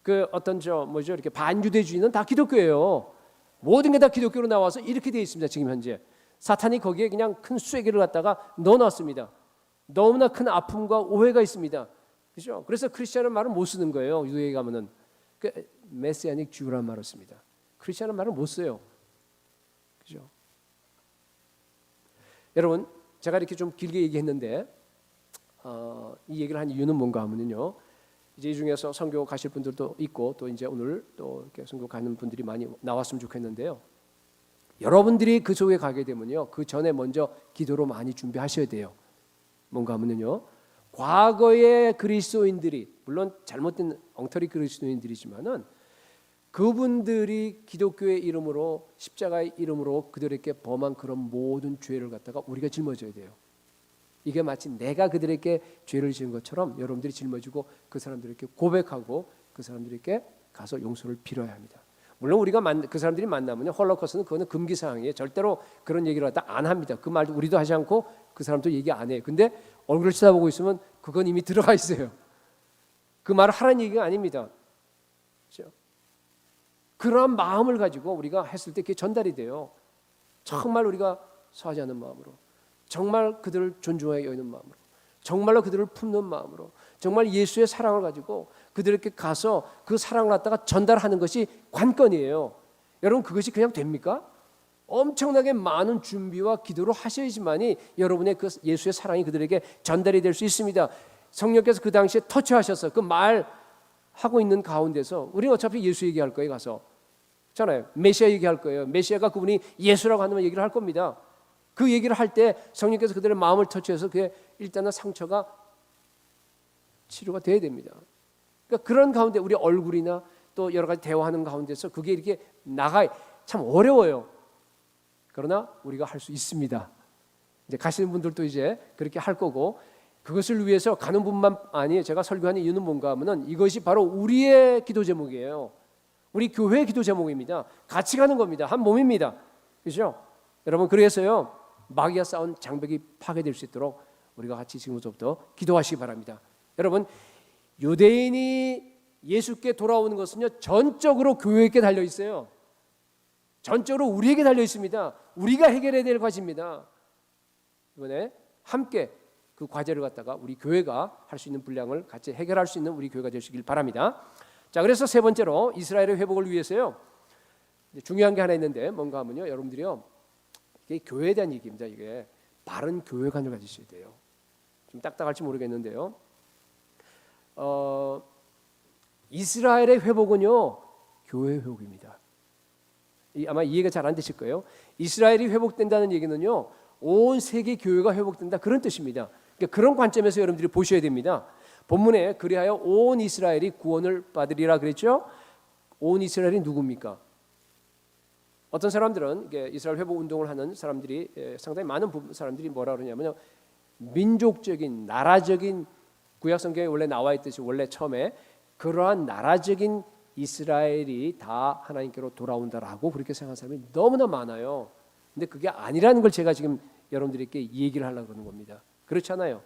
그 어떤 뭐죠 이렇게 반유대주의는 다 기독교예요. 모든 게 다 기독교로 나와서 이렇게 되어 있습니다. 지금 현재 사탄이 거기에 그냥 큰 쐐기를 갖다가 넣어놨습니다. 너무나 큰 아픔과 오해가 있습니다. 그렇죠? 그래서 크리스천은 말을 못 쓰는 거예요. 유대에 가면은 그 메시아닉 주란 말을 씁니다. 크리스천은 말을 못 써요. 그렇죠? 여러분 제가 이렇게 좀 길게 얘기했는데 이 얘기를 한 이유는 뭔가 하면요. 이제 이 중에서 선교 가실 분들도 있고 또 이제 오늘 또 이렇게 선교 가는 분들이 많이 나왔으면 좋겠는데요. 여러분들이 그 속에 가게 되면요, 그 전에 먼저 기도로 많이 준비하셔야 돼요. 뭔가 하면요, 과거의 그리스도인들이, 물론 잘못된 엉터리 그리스도인들이지만은 그분들이 기독교의 이름으로, 십자가의 이름으로 그들에게 범한 그런 모든 죄를 갖다가 우리가 짊어져야 돼요. 이게 마치 내가 그들에게 죄를 지은 것처럼 여러분들이 짊어지고 그 사람들에게 고백하고 그 사람들에게 가서 용서를 빌어야 합니다. 물론 우리가 그 사람들이 만나면 홀로코스트는 그거는 금기 사항이에요. 절대로 그런 얘기를 갖다 안 합니다. 그 말도 우리도 하지 않고 그 사람도 얘기 안 해요. 근데 얼굴을 쳐다보고 있으면 그건 이미 들어가 있어요. 그 말을 하라는 얘기가 아닙니다. 그렇죠? 그러한 마음을 가지고 우리가 했을 때 그게 전달이 돼요. 정말 우리가 사하지 않는 마음으로, 정말 그들을 존중하여 여기는 마음으로, 정말로 그들을 품는 마음으로, 정말 예수의 사랑을 가지고 그들에게 가서 그 사랑을 갖다가 전달하는 것이 관건이에요. 여러분, 그것이 그냥 됩니까? 엄청나게 많은 준비와 기도를 하셔야지만이 여러분의 그 예수의 사랑이 그들에게 전달이 될 수 있습니다. 성령께서 그 당시에 터치하셔서 그 말 하고 있는 가운데서, 우리는 어차피 예수 얘기할 거예요. 가서 잖아요. 메시아 얘기할 거예요. 메시아가 그분이 예수라고 하는 얘기를 할 겁니다. 그 얘기를 할 때 성령께서 그들의 마음을 터치해서 그게 일단은 상처가 치료가 돼야 됩니다. 그러니까 그런 가운데 우리 얼굴이나 또 여러 가지 대화하는 가운데서 그게 이렇게 나가 참 어려워요. 그러나 우리가 할 수 있습니다. 이제 가시는 분들도 이제 그렇게 할 거고, 그것을 위해서 가는 분만 아니에요. 제가 설교하는 이유는 뭔가 하면은 이것이 바로 우리의 기도 제목이에요. 우리 교회의 기도 제목입니다. 같이 가는 겁니다. 한 몸입니다. 그렇죠? 여러분, 그래서요, 마귀가 쌓은 장벽이 파괴될 수 있도록 우리가 같이 지금부터 기도하시기 바랍니다. 여러분, 유대인이 예수께 돌아오는 것은요, 전적으로 교회에게 달려 있어요. 전적으로 우리에게 달려 있습니다. 우리가 해결해야 될 과제입니다. 이번에 함께 그 과제를 갖다가 우리 교회가 할 수 있는 분량을 같이 해결할 수 있는 우리 교회가 되시길 바랍니다. 자, 그래서 세 번째로 이스라엘의 회복을 위해서요, 중요한 게 하나 있는데 뭔가 하면요, 여러분들이요, 이게 교회에 대한 얘기입니다. 이게 바른 교회관을 가지셔야 돼요. 좀 딱딱할지 모르겠는데요, 이스라엘의 회복은요, 교회 회복입니다. 아마 이해가 잘 안 되실 거예요. 이스라엘이 회복된다는 얘기는요, 온 세계 교회가 회복된다, 그런 뜻입니다. 그러니까 그런 관점에서 여러분들이 보셔야 됩니다. 본문에 그리하여 온 이스라엘이 구원을 받으리라 그랬죠. 온 이스라엘이 누굽니까? 어떤 사람들은 이스라엘 회복 운동을 하는 사람들이, 상당히 많은 사람들이 뭐라 그러냐면요, 민족적인, 나라적인, 구약 성경에 원래 나와 있듯이 원래 처음에 그러한 나라적인 이스라엘이 다 하나님께로 돌아온다라고 그렇게 생각하는 사람이 너무나 많아요. 근데 그게 아니라는 걸 제가 지금 여러분들에게 얘기를 하려고 그러는 겁니다. 그렇잖아요.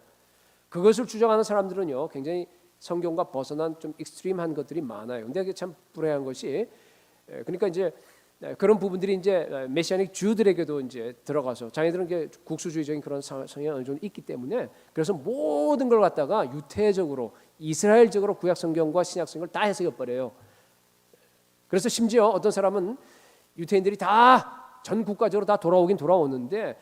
그것을 주장하는 사람들은요, 굉장히 성경과 벗어난 좀 익스트림한 것들이 많아요. 근데 그게 참 불행한 것이, 그러니까 이제 그런 부분들이 이제 메시아닉 주들에게도 이제 들어가서 자기들은 이게 국수주의적인 그런 성향이 어느 정도 있기 때문에, 그래서 모든 걸 갖다가 유태적으로 이스라엘적으로 구약 성경과 신약 성경을 다 해석해 버려요. 그래서 심지어 어떤 사람은 유태인들이 다 전 국가적으로 다 돌아오긴 돌아오는데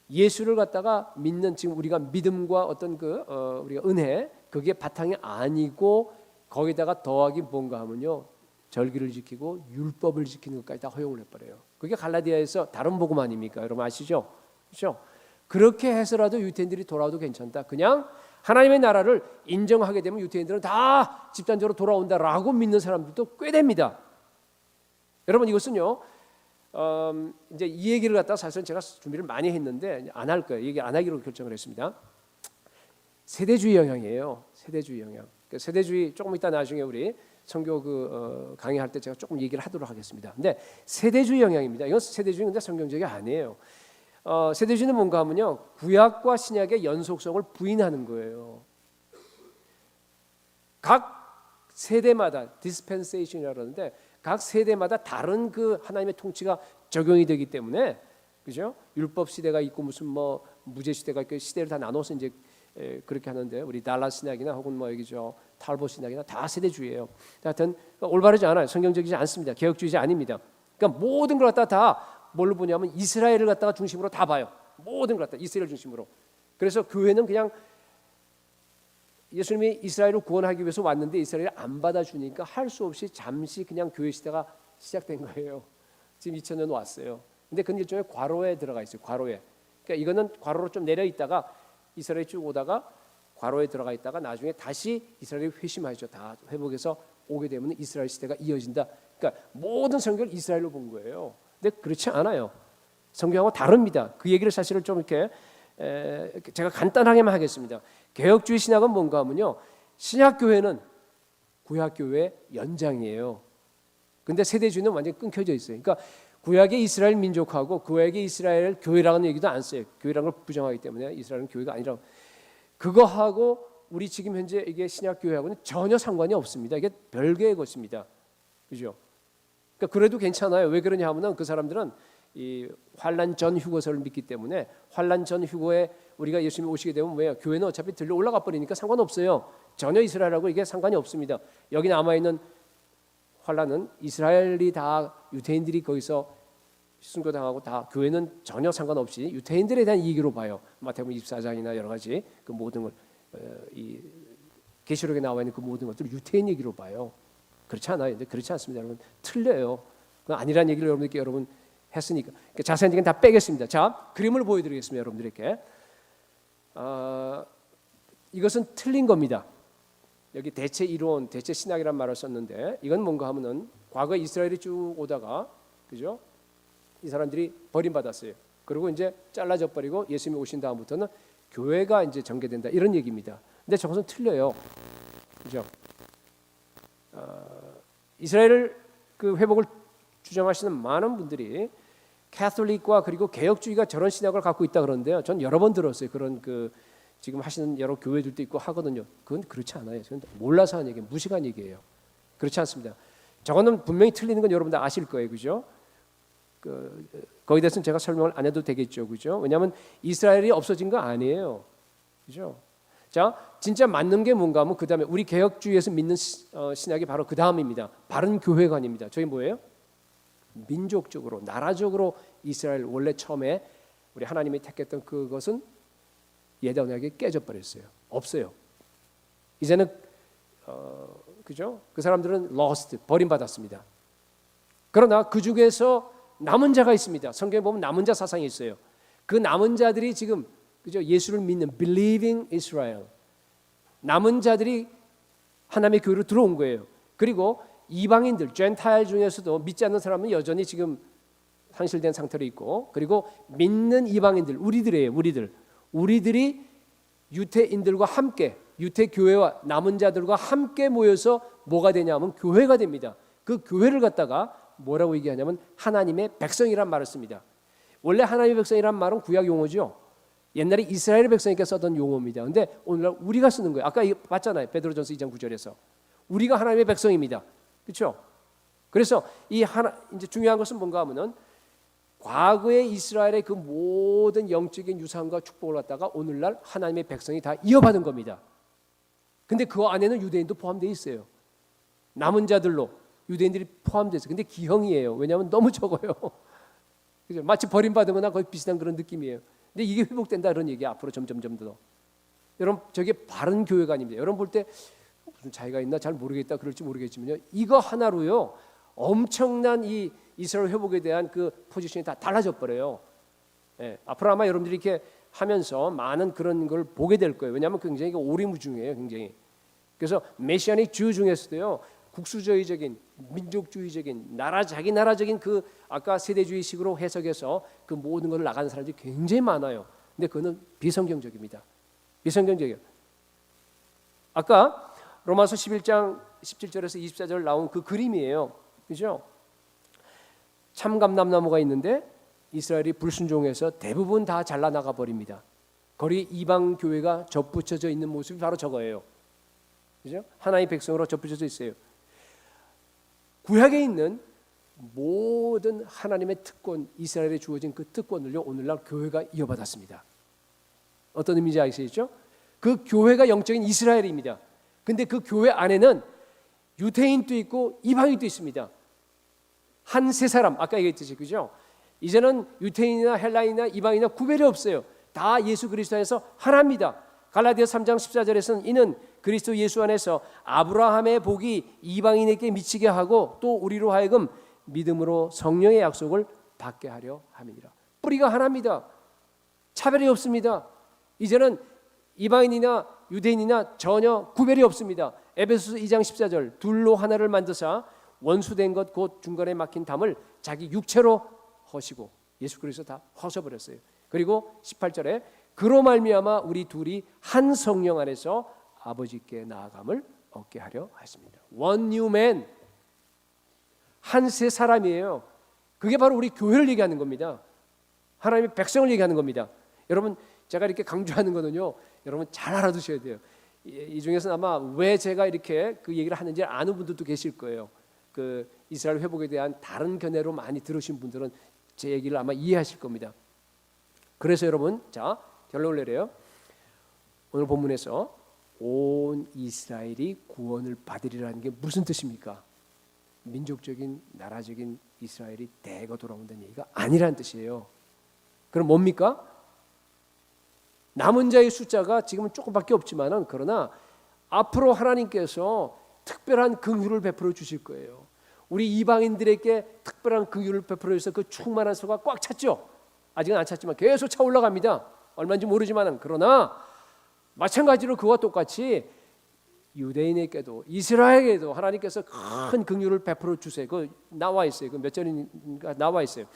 예수를 갖다가 믿는, 지금 우리가 믿음과 어떤 우리가 은혜, 그게 바탕이 아니고 거기다가 더하기 뭔가 하면요, 절기를 지키고 율법을 지키는 것까지 다 허용을 해버려요. 그게 갈라디아에서 다른 복음 아닙니까? 여러분 아시죠? 그렇죠? 그렇게 해서라도 유태인들이 돌아와도 괜찮다. 그냥 하나님의 나라를 인정하게 되면 유태인들은 다 집단적으로 돌아온다라고 믿는 사람들도 꽤 됩니다. 여러분, 이것은요, 이제 이 얘기를 갖다가 사실은 제가 준비를 많이 했는데 안 할 거예요. 얘기 안 하기로 결정을 했습니다. 세대주의 영향이에요. 세대주의 영향. 세대주의 조금 이따 나중에 우리 선교 강의할 때 제가 조금 얘기를 하도록 하겠습니다. 근데 세대주의 영향입니다. 이건 세대주의는 성경적이 아니에요. 세대주의는 뭔가 하면요, 구약과 신약의 연속성을 부인하는 거예요. 각 세대마다 디스펜세이션이라고 하는데 각 세대마다 다른 그 하나님의 통치가 적용이 되기 때문에, 그죠? 율법 시대가 있고 무슨 뭐 무죄 시대가 있고 시대를 다 나눠서 이제 그렇게 하는데, 우리 달라스 신학이나 혹은 뭐 여기죠 탈보 신학이나 다 세대주의예요. 하여튼 올바르지 않아요. 성경적이지 않습니다. 개혁주의자 아닙니다. 그러니까 모든 걸 갖다 다 뭘로 보냐면 이스라엘을 갖다가 중심으로 다 봐요. 모든 걸 갖다 이스라엘 중심으로. 그래서 교회는 그냥 예수님이 이스라엘을 구원하기 위해서 왔는데 이스라엘을 안 받아주니까 할 수 없이 잠시 그냥 교회 시대가 시작된 거예요. 지금 2000년 왔어요. 근데 그건 일종의 괄호에 들어가 있어요. 괄호에. 그러니까 이거는 괄호로 좀 내려 있다가 이스라엘이 쭉 오다가 괄호에 들어가 있다가 나중에 다시 이스라엘이 회심하죠. 다 회복해서 오게 되면 이스라엘 시대가 이어진다. 그러니까 모든 성경을 이스라엘로 본 거예요. 근데 그렇지 않아요. 성경하고 다릅니다. 그 얘기를 사실은 좀 이렇게 제가 간단하게만 하겠습니다. 개혁주의 신학은 뭔가 하면요, 신약교회는 구약교회의 연장이에요. 근데 세대주의는 완전히 끊겨져 있어요. 그러니까 구약의 이스라엘 민족하고 구약의 이스라엘 교회라는 얘기도 안 써요. 교회라는 걸 부정하기 때문에 이스라엘은 교회가 아니라, 그거하고 우리 지금 현재 이게 신약교회하고는 전혀 상관이 없습니다. 이게 별개의 것입니다. 그죠? 그러니까 그래도 괜찮아요. 왜 그러냐 하면은 그 사람들은 이 환란 전 휴거설을 믿기 때문에 환란 전 휴거에 우리가 예수님이 오시게 되면 뭐예요? 교회는 어차피 들려 올라가 버리니까 상관없어요. 전혀 이스라엘하고 이게 상관이 없습니다. 여기 남아 있는 환란은 이스라엘이 다 유대인들이 거기서 순교당하고 다, 교회는 전혀 상관없이 유대인들에 대한 이익으로 봐요. 마태복음 24장이나 여러 가지 그 모든 걸 이 계시록에 나와 있는 그 모든 것들을 유대인 얘기로 봐요. 그렇지 않아요. 근데 그렇지 않습니다, 여러분. 틀려요. 그건 아니란 얘기를 여러분들께 여러분 했으니까. 그러니까 자세한 얘기는 다 빼겠습니다. 자, 그림을 보여드리겠습니다, 여러분들에게. 이것은 틀린 겁니다. 여기 대체 이론, 대체 신학이란 말을 썼는데 이건 뭔가 하면은 과거 이스라엘이 쭉 오다가, 그죠? 이 사람들이 버림받았어요. 그리고 이제 잘라져 버리고 예수님이 오신 다음부터는 교회가 이제 전개된다, 이런 얘기입니다. 근데 저것은 틀려요. 그죠? 이스라엘을 그 회복을 주장하시는 많은 분들이 캐톨릭과 그리고 개혁주의가 저런 신학을 갖고 있다 그러는데요. 전 여러 번 들었어요. 그런 그 지금 하시는 여러 교회들도 있고 하거든요. 그건 그렇지 않아요. 그건 몰라서 하는 얘기예요. 무식한 얘기예요. 그렇지 않습니다. 저거는 분명히 틀리는 건 여러분들 아실 거예요. 그죠? 거기에 대해서는 제가 설명을 안 해도 되겠죠. 그죠? 왜냐하면 이스라엘이 없어진 거 아니에요. 그죠? 자, 진짜 맞는 게 뭔가 하면 그 다음에 우리 개혁주의에서 믿는 신학이 바로 그 다음입니다. 바른 교회관입니다. 저희 뭐예요? 민족적으로, 나라적으로 이스라엘 원래 처음에 우리 하나님이 택했던 그것은 예언하게 깨져버렸어요. 없어요. 이제는 그죠? 그 사람들은 lost, 버림받았습니다. 그러나 그 중에서 남은 자가 있습니다. 성경에 보면 남은 자 사상이 있어요. 그 남은 자들이 지금, 그죠? 예수를 믿는 believing Israel, 남은 자들이 하나님의 교회로 들어온 거예요. 그리고 이방인들, 젠타일 중에서도 믿지 않는 사람은 여전히 지금 상실된 상태로 있고, 그리고 믿는 이방인들, 우리들이에요. 우리들이 유태인들과 함께, 유태 교회와 남은 자들과 함께 모여서 뭐가 되냐면 교회가 됩니다. 그 교회를 갖다가 뭐라고 얘기하냐면 하나님의 백성이란 말을 씁니다. 원래 하나님의 백성이란 말은 구약 용어죠. 옛날에 이스라엘 백성에게 쓰던 용어입니다. 근데 오늘날 우리가 쓰는 거예요. 아까 봤잖아요. 베드로전서 2장 9절에서 우리가 하나님의 백성입니다. 그렇죠? 그래서 이 하나, 이제 중요한 것은 뭔가 하면은 과거의 이스라엘의 그 모든 영적인 유산과 축복을 갖다가 오늘날 하나님의 백성이 다 이어받은 겁니다. 근데 그 안에는 유대인도 포함되어 있어요. 남은 자들로 유대인들이 포함되어 있어요. 근데 기형이에요. 왜냐하면 너무 적어요. 그죠? 마치 버림받은 거나 거의 비슷한 그런 느낌이에요. 근데 이게 회복된다 그런 얘기야. 앞으로 점점 더. 여러분, 저게 바른 교회가 아닙니다. 여러분 볼 때 무슨 차이가 있나 잘 모르겠다 그럴지 모르겠지만요, 이거 하나로요 엄청난 이 이스라엘 회복에 대한 그 포지션이 다 달라져 버려요. 예, 앞으로 아마 여러분들이 이렇게 하면서 많은 그런 걸 보게 될 거예요. 왜냐하면 굉장히 오리무중이에요, 굉장히. 그래서 메시아닉 주 중에서도요 국수주의적인, 민족주의적인, 자기 나라적인 그 아까 세대주의식으로 해석해서 그 모든 걸 나가는 사람들이 굉장히 많아요. 근데 그거는 비성경적입니다. 비성경적이에요. 아까 로마서 11장 17절에서 24절 나온 그 그림이에요. 그죠? 참감람나무가 있는데 이스라엘이 불순종해서 대부분 다 잘라나가 버립니다. 거기 이방 교회가 접붙여져 있는 모습이 바로 저거예요. 그죠? 하나님의 백성으로 접붙여져 있어요. 구약에 있는 모든 하나님의 특권, 이스라엘에 주어진 그 특권을요 오늘날 교회가 이어받았습니다. 어떤 의미인지 아시겠죠? 그 교회가 영적인 이스라엘입니다. 근데 그 교회 안에는 유대인도 있고 이방인도 있습니다. 한 세 사람, 아까 얘기했듯이, 그죠? 이제는 유대인이나 헬라인이나 이방인이나 구별이 없어요. 다 예수 그리스도 안에서 하나입니다. 갈라디아 3장 14절에서는 이는 그리스도 예수 안에서 아브라함의 복이 이방인에게 미치게 하고 또 우리로 하여금 믿음으로 성령의 약속을 받게 하려 함이니라. 뿌리가 하나입니다. 차별이 없습니다. 이제는 이방인이나 유대인이나 전혀 구별이 없습니다. 에베소서 2장 14절 둘로 하나를 만드사 원수된 것 곧 중간에 막힌 담을 자기 육체로 허시고 예수 그리스도 다 허셔버렸어요. 그리고 18절에 그로 말미암아 우리 둘이 한 성령 안에서 아버지께 나아감을 얻게 하려 하십니다. One new man, 한 새 사람이에요. 그게 바로 우리 교회를 얘기하는 겁니다. 하나님의 백성을 얘기하는 겁니다. 여러분 제가 이렇게 강조하는 거는요, 여러분 잘 알아두셔야 돼요. 이 중에서 아마 왜 제가 이렇게 그 얘기를 하는지 아는 분들도 계실 거예요. 그 이스라엘 회복에 대한 다른 견해로 많이 들으신 분들은 제 얘기를 아마 이해하실 겁니다. 그래서 여러분, 자 결론을 내려요. 오늘 본문에서 온 이스라엘이 구원을 받으리라는 게 무슨 뜻입니까? 민족적인 나라적인 이스라엘이 대거 돌아온다는 얘기가 아니라는 뜻이에요. 그럼 뭡니까? 남은 자의 숫자가 지금은 조금밖에 없지만은 그러나 앞으로 하나님께서 특별한 긍휼을 베풀어 주실 거예요. 우리 이방인들에게 특별한 긍휼을 베풀어 주셔서 그 충만한 소가 꽉 찼죠. 아직은 안 찼지만 계속 차 올라갑니다. 얼마인지 모르지만 그러나 마찬가지로 그와 똑같이 유대인에게도 이스라엘에게도 하나님께서 큰 긍휼을 베풀어 주세요. 그 나와 있어요. 그 몇 절인가 나와 있어요.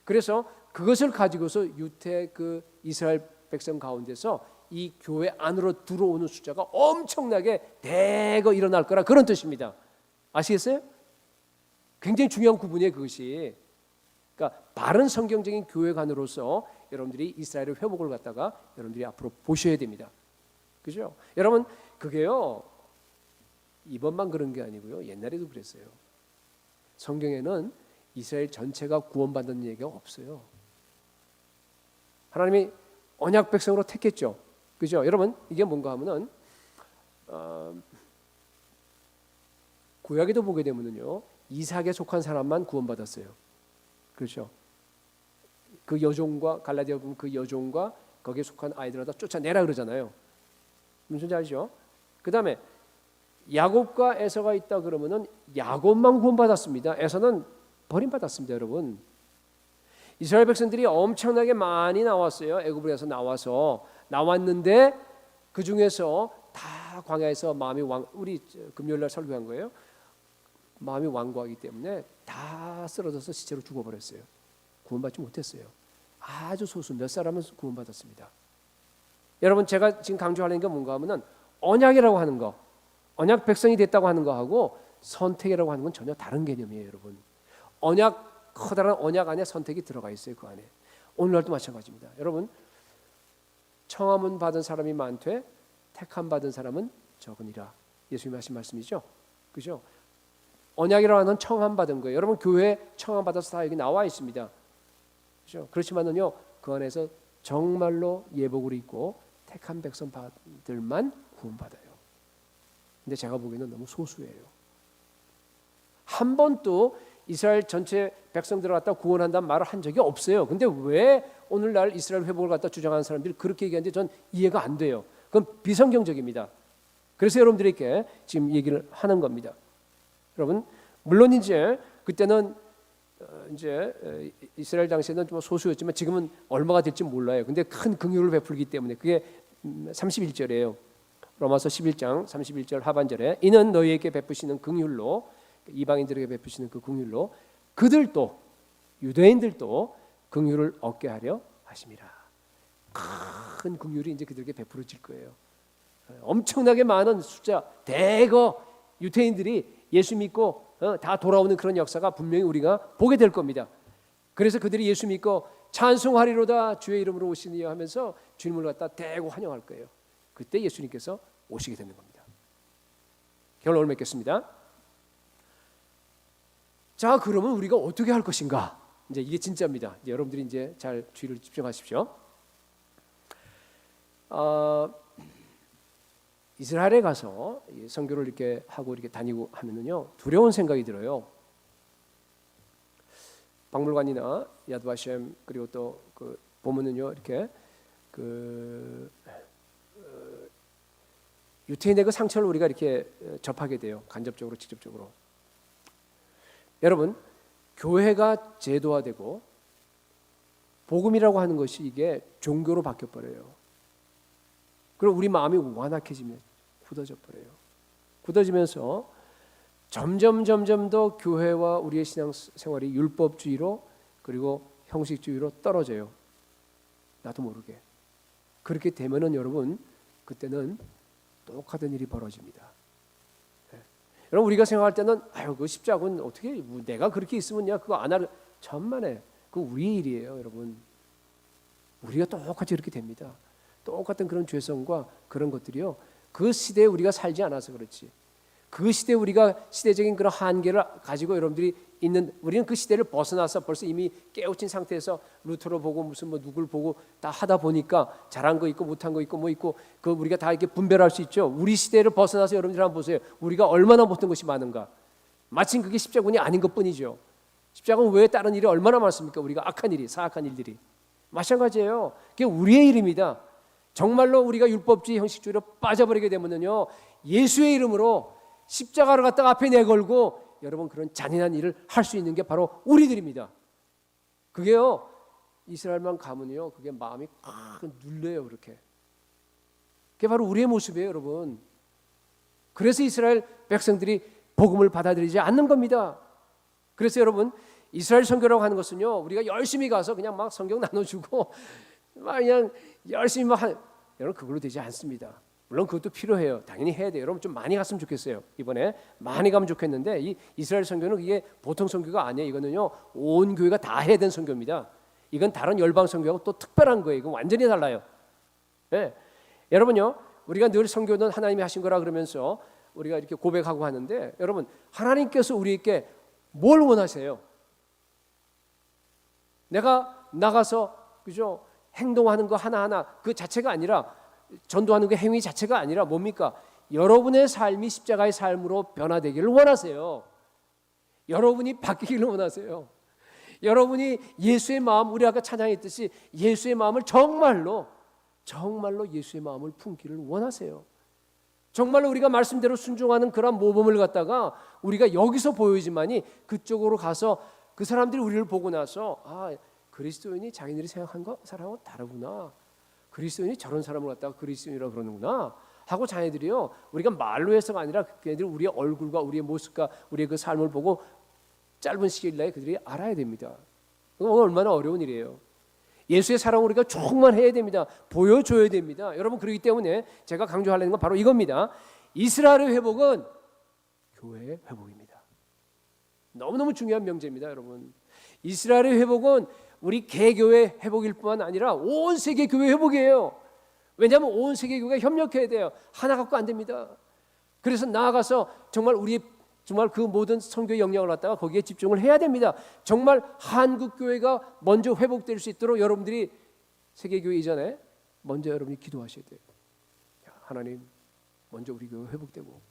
그래서 그것을 가지고서 유태 그 이스라엘 백성 가운데서 이 교회 안으로 들어오는 숫자가 엄청나게 대거 일어날 거라 그런 뜻입니다. 아시겠어요? 굉장히 중요한 구분이에요, 그것이. 그러니까 바른 성경적인 교회관으로서 여러분들이 이스라엘의 회복을 갖다가 여러분들이 앞으로 보셔야 됩니다. 그죠? 여러분 그게요 이번만 그런 게 아니고요, 옛날에도 그랬어요. 성경에는 이스라엘 전체가 구원받는 얘기가 없어요. 하나님이 언약 백성으로 택했죠. 그죠? 여러분 이게 뭔가 하면은 구약에도 보게 되면은요 이삭에 속한 사람만 구원받았어요. 그렇죠? 그 여종과 갈라디아 보면 그 여종과 거기에 속한 아이들을 다 쫓아내라 그러잖아요. 무슨 지 아시죠? 그 다음에 야곱과 에서가 있다 그러면은 야곱만 구원받았습니다. 에서는 버림받았습니다, 여러분. 이스라엘 백성들이 엄청나게 많이 나왔어요. 애굽에서 나왔는데 그 중에서 다 광야에서 마음이 우리 금요일날 설교한 거예요. 마음이 완고하기 때문에 다 쓰러져서 시체로 죽어버렸어요. 구원받지 못했어요. 아주 소수 몇 사람은 구원받았습니다. 여러분 제가 지금 강조하는 게 뭔가 하면은 언약이라고 하는 거, 언약 백성이 됐다고 하는 거하고 선택이라고 하는 건 전혀 다른 개념이에요, 여러분. 커다란 언약 안에 선택이 들어가 있어요, 그 안에. 오늘날도 마찬가지입니다. 여러분 청함은 받은 사람이 많되 택함 받은 사람은 적으니라. 예수님이 하신 말씀이죠, 그죠? 언약이라고 하는 청함 받은 거예요. 여러분 교회 청함 받아서 다 여기 나와 있습니다, 그죠? 그렇지만은요 그 안에서 정말로 예복을 입고 택한 백성들만 구원받아요. 근데 제가 보기에는 너무 소수예요. 한 번도 이스라엘 전체 백성들을 갖다 구원한다는 말을 한 적이 없어요. 근데 왜 오늘날 이스라엘 회복을 갖다 주장하는 사람들이 그렇게 얘기하는지 전 이해가 안 돼요. 그건 비성경적입니다. 그래서 여러분들에게 지금 얘기를 하는 겁니다. 여러분 물론 이제 그때는 이제 이스라엘 당시에는 좀 소수였지만 지금은 얼마가 될지 몰라요. 근데 큰 긍휼을 베풀기 때문에 그게 31절이에요. 로마서 11장 31절 하반절에 이는 너희에게 베푸시는 긍휼로, 이방인들에게 베푸시는 그 긍휼로 그들도 유대인들도 긍휼을 얻게 하려 하심이라. 큰 긍휼이 이제 그들에게 베풀어질 거예요. 엄청나게 많은 숫자 대거 유대인들이 예수 믿고 다 돌아오는 그런 역사가 분명히 우리가 보게 될 겁니다. 그래서 그들이 예수 믿고 찬송하리로다 주의 이름으로 오시니 하면서 주님을 갖다 대고 환영할 거예요. 그때 예수님께서 오시게 되는 겁니다. 결론을 맺겠습니다. 자, 그러면 우리가 어떻게 할 것인가? 이제 이게 진짜입니다. 이제 여러분들이 이제 잘 주의를 집중하십시오. 이스라엘에 가서 선교를 이렇게 하고 이렇게 다니고 하면은요 두려운 생각이 들어요. 박물관이나 야드바셈 그리고 또 그 보면은요 이렇게 그 유태인의 그 상처를 우리가 이렇게 접하게 돼요. 간접적으로 직접적으로. 여러분 교회가 제도화되고 복음이라고 하는 것이 이게 종교로 바뀌어 버려요. 그럼 우리 마음이 완악해지면 굳어져 버려요. 굳어지면서 점점 더 교회와 우리의 신앙 생활이 율법주의로 그리고 형식주의로 떨어져요. 나도 모르게. 그렇게 되면은 여러분 그때는 똑같은 일이 벌어집니다. 네. 여러분 우리가 생각할 때는 아유 그 십자군 어떻게 뭐 내가 그렇게 있으면 야 그거 안 하려 천만에 그 우리의 일이에요, 여러분. 우리가 똑같이 이렇게 됩니다. 똑같은 그런 죄성과 그런 것들이요. 그 시대에 우리가 살지 않아서 그렇지. 그 시대에 우리가 시대적인 그런 한계를 가지고 여러분들이 있는 우리는 그 시대를 벗어나서 벌써 이미 깨우친 상태에서 루터로 보고 무슨 뭐 누굴 보고 다 하다 보니까 잘한 거 있고 못한 거 있고 뭐 있고 그 우리가 다 이렇게 분별할 수 있죠. 우리 시대를 벗어나서 여러분들 한번 보세요. 우리가 얼마나 못한 것이 많은가. 마침 그게 십자군이 아닌 것뿐이죠. 십자군 외에 다른 일이 얼마나 많습니까? 우리가 악한 일이 사악한 일들이 마찬가지예요. 그게 우리의 일입니다. 정말로 우리가 율법주의 형식주의로 빠져버리게 되면요 예수의 이름으로 십자가를 갖다가 앞에 내걸고 여러분 그런 잔인한 일을 할 수 있는 게 바로 우리들입니다. 그게요 이스라엘만 가면요 그게 마음이 꽉 눌려요. 그렇게 그게 바로 우리의 모습이에요, 여러분. 그래서 이스라엘 백성들이 복음을 받아들이지 않는 겁니다. 그래서 여러분 이스라엘 선교라고 하는 것은요 우리가 열심히 가서 그냥 막 성경 나눠주고 막 그냥 열심히 막 여러분 그걸로 되지 않습니다. 물론 그것도 필요해요. 당연히 해야 돼요. 여러분 좀 많이 갔으면 좋겠어요. 이번에 많이 가면 좋겠는데 이 이스라엘 선교는 이게 보통 선교가 아니에요. 이거는요 온 교회가 다 해야 되는 선교입니다. 이건 다른 열방 선교하고 또 특별한 거예요. 이건 완전히 달라요. 네. 여러분요 우리가 늘 선교는 하나님이 하신 거라 그러면서 우리가 이렇게 고백하고 하는데 여러분 하나님께서 우리에게 뭘 원하세요? 내가 나가서 그죠 행동하는 거 하나하나 그 자체가 아니라 전도하는 그 행위 자체가 아니라 뭡니까? 여러분의 삶이 십자가의 삶으로 변화되기를 원하세요. 여러분이 바뀌기를 원하세요. 여러분이 예수의 마음, 우리 아까 찬양했듯이 예수의 마음을 정말로 예수의 마음을 품기를 원하세요. 정말로 우리가 말씀대로 순종하는 그런 모범을 갖다가 우리가 여기서 보여지만이 그쪽으로 가서 그 사람들이 우리를 보고 나서 아 그리스도인이 자기들이 생각한 거 사람하고 다르구나. 그리스도인이 저런 사람을 갖다가 그리스도인이라고 그러는구나 하고 자녀들이요 우리가 말로 해서가 아니라 그들이 우리의 얼굴과 우리의 모습과 우리의 그 삶을 보고 짧은 시일 내에 그들이 알아야 됩니다. 그건 얼마나 어려운 일이에요. 예수의 사랑을 우리가 충만해야 됩니다. 보여줘야 됩니다. 여러분 그렇기 때문에 제가 강조하려는 건 바로 이겁니다. 이스라엘의 회복은 교회의 회복입니다. 너무너무 중요한 명제입니다. 여러분 이스라엘의 회복은 우리 개교회 회복일 뿐만 아니라 온 세계 교회 회복이에요. 왜냐하면 온 세계 교회가 협력해야 돼요. 하나 갖고 안 됩니다. 그래서 나아가서 정말 그 모든 선교의 영향을 갖다가 거기에 집중을 해야 됩니다. 정말 한국 교회가 먼저 회복될 수 있도록 여러분들이 세계 교회 이전에 먼저 여러분이 기도하셔야 돼요. 하나님 먼저 우리 교회 회복되고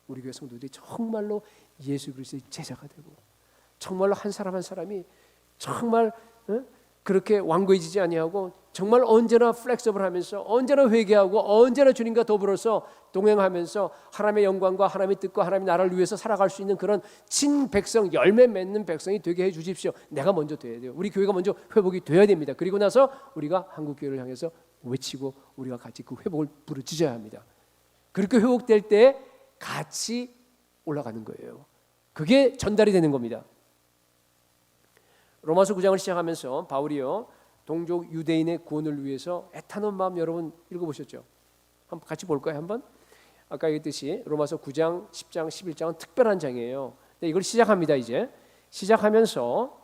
우리 교회 성도들이 정말로 예수 그리스도의 제자가 되고 정말로 한 사람 한 사람이 정말 그렇게 완고해지지 아니하고 정말 언제나 플렉서블하면서 언제나 회개하고 언제나 주님과 더불어서 동행하면서 하나님의 영광과 하나님의 뜻과 하나님의 나라를 위해서 살아갈 수 있는 그런 친백성 열매 맺는 백성이 되게 해주십시오. 내가 먼저 돼야 돼요. 우리 교회가 먼저 회복이 돼야 됩니다. 그리고 나서 우리가 한국 교회를 향해서 외치고 우리가 같이 그 회복을 부르짖어야 합니다. 그렇게 회복될 때 같이 올라가는 거예요. 그게 전달이 되는 겁니다. 로마서 9장을 시작하면서 바울이요 동족 유대인의 구원을 위해서 애타는 마음 여러분 읽어보셨죠? 한번 같이 볼까요? 한번 아까 얘기했듯이 로마서 9장, 10장, 11장은 특별한 장이에요. 근데 이걸 시작합니다. 이제 시작하면서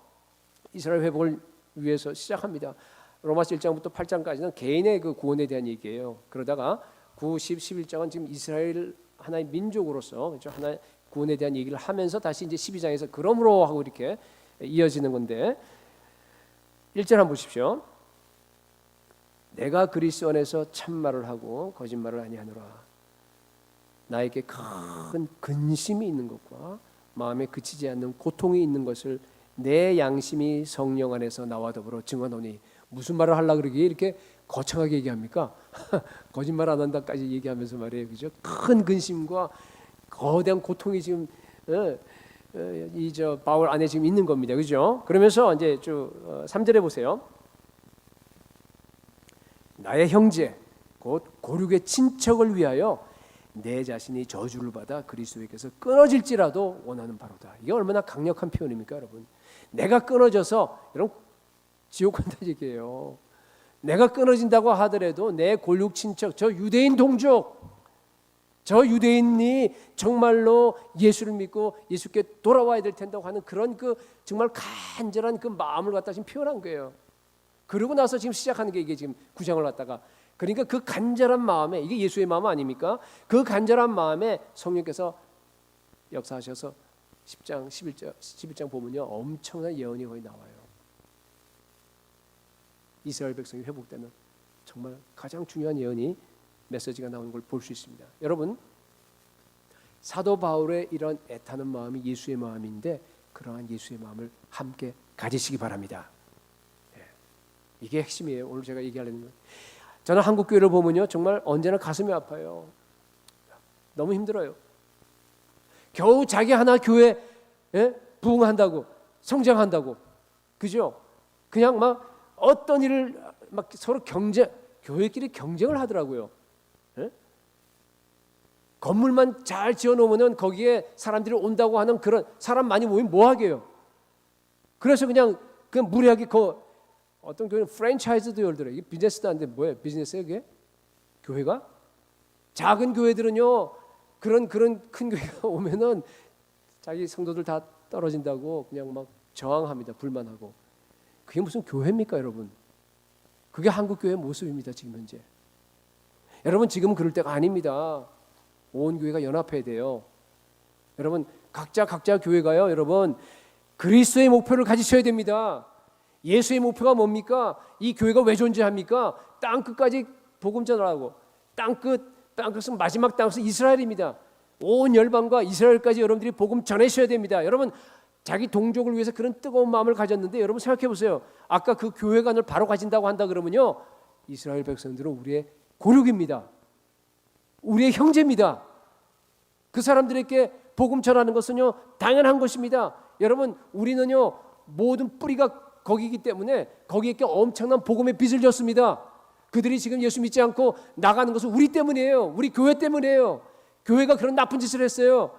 이스라엘 회복을 위해서 시작합니다. 로마서 1장부터 8장까지는 개인의 그 구원에 대한 얘기예요. 그러다가 9, 10, 11장은 지금 이스라엘 하나의 민족으로서 그렇죠? 하나의 구원에 대한 얘기를 하면서 다시 이제 12장에서 그러므로 하고 이렇게 이어지는 건데 1절 한번 보십시오. 내가 그리스도 안에서 참말을 하고 거짓말을 아니하노라. 나에게 큰 근심이 있는 것과 마음에 그치지 않는 고통이 있는 것을 내 양심이 성령 안에서 나와 더불어 증언하노니. 무슨 말을 하려고 그러기에 이렇게 거창하게 얘기합니까? 거짓말 안 한다까지 얘기하면서 말이에요. 그죠? 큰 근심과 거대한 고통이 지금 바울 안에 지금 있는 겁니다. 그죠? 그러면서 이제 3절에 보세요. 나의 형제 곧 고륙의 친척을 위하여 내 자신이 저주를 받아 그리스도에게서 끊어질지라도 원하는 바로다. 이게 얼마나 강력한 표현입니까, 여러분? 내가 끊어져서 여러분 지옥 간다는 얘기예요. 내가 끊어진다고 하더라도 내 골육 친척, 저 유대인 동족, 저 유대인이 정말로 예수를 믿고 예수께 돌아와야 될 텐다고 하는 그런 그 정말 간절한 그 마음을 갖다 지금 표현한 거예요. 그러고 나서 지금 시작하는 게 이게 지금 9장을 갖다가, 그러니까 그 간절한 마음에, 이게 예수의 마음 아닙니까? 그 간절한 마음에 성령께서 역사하셔서 10장, 11장 보면요, 엄청난 예언이 거의 나와요. 이스라엘 백성이 회복되는 정말 가장 중요한 예언이, 메시지가 나오는 걸 볼 수 있습니다. 여러분, 사도 바울의 이런 애타는 마음이 예수의 마음인데, 그러한 예수의 마음을 함께 가지시기 바랍니다. 이게 핵심이에요. 오늘 제가 얘기하려는 거예요. 저는 한국 교회를 보면요, 정말 언제나 가슴이 아파요. 너무 힘들어요. 겨우 자기 하나 교회 부흥한다고, 성장한다고, 그죠? 그냥 막 어떤 일을 막 서로 교회끼리 경쟁을 하더라고요. 건물만 잘 지어놓으면 거기에 사람들이 온다고 하는, 그런 사람 많이 모이면 뭐 하게요? 그래서 그냥 무리하게 어떤 교회는 프랜차이즈도 열더래요. 이게 비즈니스도 안 돼. 뭐예요? 비즈니스예요, 그게? 교회가? 작은 교회들은요, 그런 큰 교회가 오면은 자기 성도들 다 떨어진다고 그냥 막 저항합니다. 불만하고. 그게 무슨 교회입니까, 여러분? 그게 한국 교회의 모습입니다, 지금 현재. 여러분, 지금은 그럴 때가 아닙니다. 온 교회가 연합해야 돼요. 여러분, 각자 교회가요, 여러분, 그리스도의 목표를 가지셔야 됩니다. 예수의 목표가 뭡니까? 이 교회가 왜 존재합니까? 땅 끝까지 복음 전하라고. 땅 끝은 마지막 땅은 이스라엘입니다. 온 열방과 이스라엘까지 여러분들이 복음 전하셔야 됩니다. 여러분, 자기 동족을 위해서 그런 뜨거운 마음을 가졌는데, 여러분 생각해 보세요. 아까 그 교회관을 바로 가진다고 한다 그러면요, 이스라엘 백성들은 우리의 고륙입니다. 우리의 형제입니다. 그 사람들에게 복음 전하는 것은요, 당연한 것입니다. 여러분, 우리는요, 모든 뿌리가 거기이기 때문에 거기에게 엄청난 복음의 빚을 졌습니다. 그들이 지금 예수 믿지 않고 나가는 것은 우리 때문이에요. 우리 교회 때문이에요. 교회가 그런 나쁜 짓을 했어요.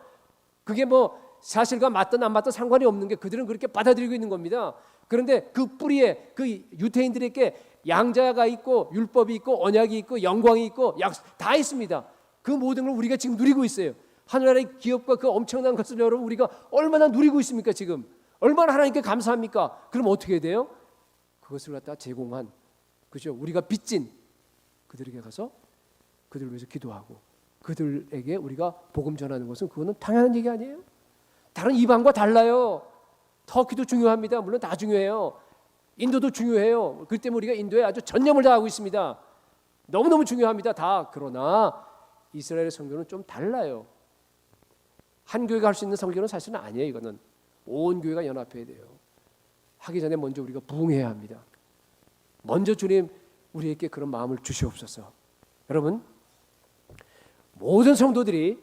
그게 뭐 사실과 맞든 안 맞든 상관이 없는 게, 그들은 그렇게 받아들이고 있는 겁니다. 그런데 그 뿌리에 그 유대인들에게 양자가 있고 율법이 있고 언약이 있고 영광이 있고 다 있습니다. 그 모든 걸 우리가 지금 누리고 있어요. 하늘나라의 기업과 그 엄청난 것을 여러분 우리가 얼마나 누리고 있습니까? 지금 얼마나 하나님께 감사합니까? 그럼 어떻게 해야 돼요? 그것을 갖다 제공한, 그죠? 우리가 빚진 그들에게 가서 그들을 위해서 기도하고 그들에게 우리가 복음 전하는 것은, 그거는 당연한 얘기 아니에요? 다른 이방과 달라요. 터키도 중요합니다. 물론 다 중요해요. 인도도 중요해요. 그 때문에 우리가 인도에 아주 전념을 다하고 있습니다. 너무너무 중요합니다. 다. 그러나 이스라엘의 선교는 좀 달라요. 한 교회가 할 수 있는 선교는 사실은 아니에요. 이거는 온 교회가 연합해야 돼요. 하기 전에 먼저 우리가 부흥해야 합니다. 먼저 주님, 우리에게 그런 마음을 주시옵소서. 여러분, 모든 성도들이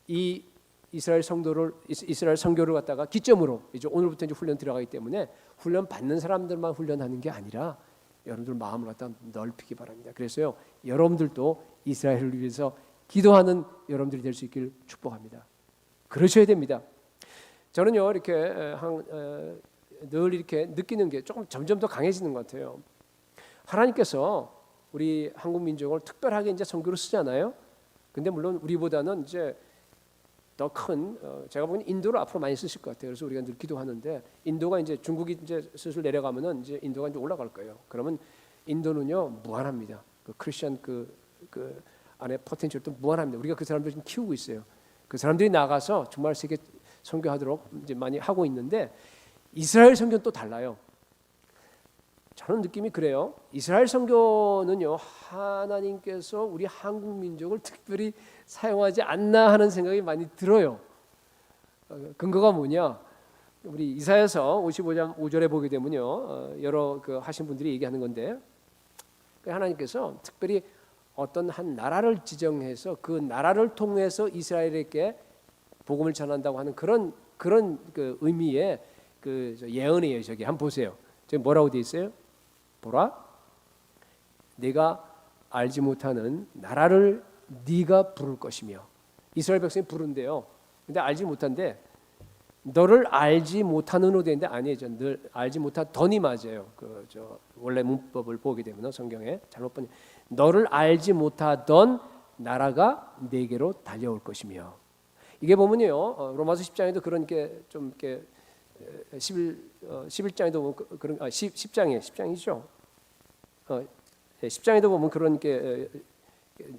이 이스라엘 선교를 갖다가 기점으로 이제 오늘부터 이제 훈련 들어가기 때문에, 훈련 받는 사람들만 훈련하는 게 아니라 여러분들 마음을 갖다 넓히기 바랍니다. 그래서요, 여러분들도 이스라엘을 위해서 기도하는 여러분들이 될 수 있기를 축복합니다. 그러셔야 됩니다. 저는요, 이렇게 늘 이렇게 느끼는 게 조금 점점 더 강해지는 것 같아요. 하나님께서 우리 한국 민족을 특별하게 이제 선교로 쓰잖아요. 근데 물론 우리보다는 이제 더 큰, 제가 보기엔 인도를 앞으로 많이 쓰실 것 같아요. 그래서 우리가 늘 기도하는데, 인도가 이제 중국이 이제 슬슬 내려가면은 이제 인도가 이제 올라갈 거예요. 그러면 인도는요, 무한합니다. 그 크리스천 그 안에 포텐셜도 무한합니다. 우리가 그 사람들 지금 키우고 있어요. 그 사람들이 나가서 정말 세계 선교하도록 이제 많이 하고 있는데, 이스라엘 선교는 또 달라요. 저는 느낌이 그래요. 이스라엘 선교는요, 하나님께서 우리 한국 민족을 특별히 사용하지 않나 하는 생각이 많이 들어요. 근거가 뭐냐? 우리 이사야서 55장 5절에 보게 되면요, 여러 그 하신 분들이 얘기하는 건데, 하나님께서 특별히 어떤 한 나라를 지정해서 그 나라를 통해서 이스라엘에게 복음을 전한다고 하는 그런 그 의미의 그 예언이에요. 저기 한번 보세요. 저기 뭐라고 돼 있어요? 보라, 내가 알지 못하는 나라를 네가 부를 것이며. 이스라엘 백성이 부른대요. 근데 알지 못한데 너를 알지 못하는으로 되는데 아니에요. 늘 알지 못하더니 맞아요. 원래 문법을 보게 되면 성경에 잘못 보니 너를 알지 못하던 나라가 내게로 달려올 것이며. 이게 보면요. 로마서 10장에도 그런 게 좀 이렇게 11장에도 보면 그런 10장이죠. 10장에도 보면 그런 게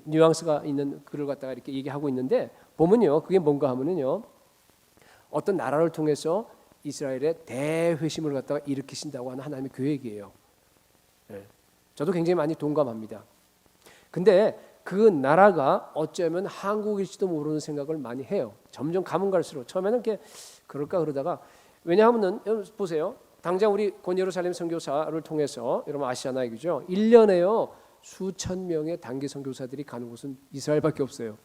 뉘앙스가 있는 글을 갖다가 이렇게 얘기하고 있는데 보면요. 그게 뭔가 하면은요. 어떤 나라를 통해서 이스라엘의 대회심을 갖다가 일으키신다고 하는 하나님의 계획이에요. 저도 굉장히 많이 동감합니다. 근데 그 나라가 어쩌면 한국일지도 모르는 생각을 많이 해요. 점점 가면 갈수록 처음에는 그럴까 그러다가 왜냐하면은 보세요. 당장 우리 곤예루살렘 선교사를 통해서 여러분 아시잖아요, 그죠? 1년에요 수천 명의 단기 선교사들이 가는 곳은 이스라엘밖에 없어요.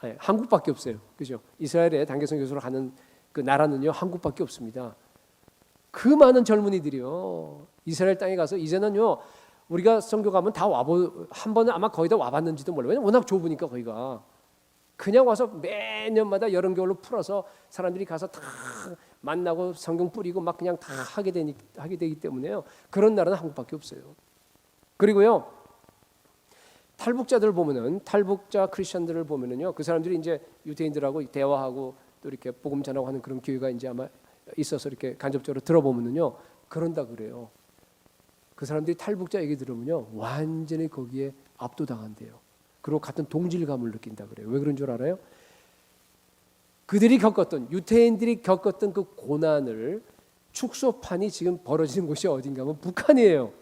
아니, 한국밖에 없어요, 그죠? 이스라엘에 단기 선교사로 가는 그 나라는요 한국밖에 없습니다. 그 많은 젊은이들이요 이스라엘 땅에 가서 이제는요 우리가 선교 가면 다 한 번은 아마 거의 다 와봤는지도 몰라요. 왜냐면 워낙 좁으니까 거기가. 그냥 와서 매년마다 여름 겨울로 풀어서 사람들이 가서 다 만나고 성경 뿌리고 막 그냥 다 하게 되기 때문에요. 그런 나라는 한국밖에 없어요. 그리고요 탈북자들 보면은 탈북자 크리스천들을 보면은요 그 사람들이 이제 유대인들하고 대화하고 또 이렇게 복음 전하고 하는 그런 기회가 이제 아마 있어서 이렇게 간접적으로 들어보면은요 그런다 그래요. 그 사람들이 탈북자 얘기 들으면요 완전히 거기에 압도당한대요. 그리고 같은 동질감을 느낀다 그래요. 왜 그런 줄 알아요? 그들이 겪었던 유태인들이 겪었던 그 고난을 축소판이 지금 벌어지는 곳이 어딘가 하면 북한이에요.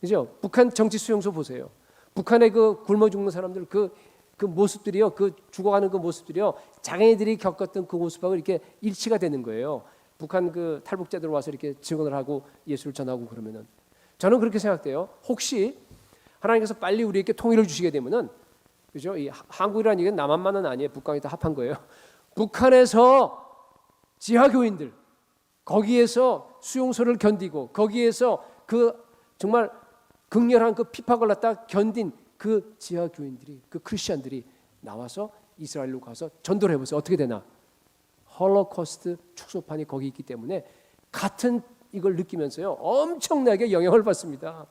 그죠? 북한 정치 수용소 보세요. 북한의 그 굶어 죽는 사람들 그 모습들이요, 그 죽어가는 그 모습들이요, 장애인들이 겪었던 그 모습하고 이렇게 일치가 되는 거예요. 북한 그 탈북자들 와서 이렇게 증언을 하고 예수를 전하고 그러면은 저는 그렇게 생각돼요. 혹시 하나님께서 빨리 우리에게 통일을 주시게 되면은 그죠? 이 한국이라는 얘기는 남한만은 아니에요. 북한이 다 합한 거예요. 북한에서 지하교인들 거기에서 수용소를 견디고 거기에서 그 정말 극렬한 그 핍박을 갖다 견딘 그 지하교인들이 그 크리스천들이 나와서 이스라엘로 가서 전도를 해보세요. 어떻게 되나? 홀로코스트 축소판이 거기 있기 때문에 같은 이걸 느끼면서요 엄청나게 영향을 받습니다.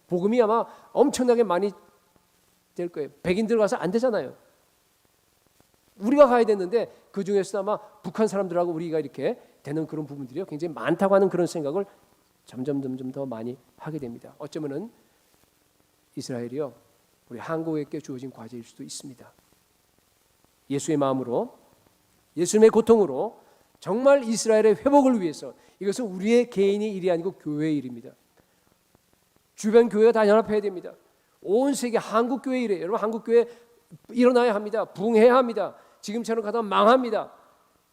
복음이 아마 엄청나게 많이 될 거예요. 백인들 가서 안 되잖아요. 우리가 가야 되는데 그 중에서 아마 북한 사람들하고 우리가 이렇게 되는 그런 부분들이 굉장히 많다고 하는 그런 생각을 점점 더 많이 하게 됩니다. 어쩌면은 이스라엘이요 우리 한국에게 주어진 과제일 수도 있습니다. 예수의 마음으로 예수님의 고통으로 정말 이스라엘의 회복을 위해서 이것은 우리의 개인의 일이 아니고 교회의 일입니다. 주변 교회가 다 연합해야 됩니다. 온 세계 한국 교회 일이에요. 여러분 한국 교회 일어나야 합니다. 부흥해야 합니다. 지금처럼 가다 망합니다.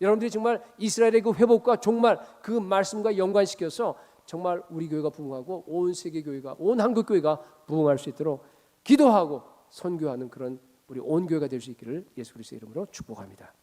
여러분들이 정말 이스라엘의 그 회복과 정말 그 말씀과 연관시켜서 정말 우리 교회가 부흥하고 온 세계 교회가 온 한국 교회가 부흥할 수 있도록 기도하고 선교하는 그런 우리 온 교회가 될 수 있기를 예수 그리스도의 이름으로 축복합니다.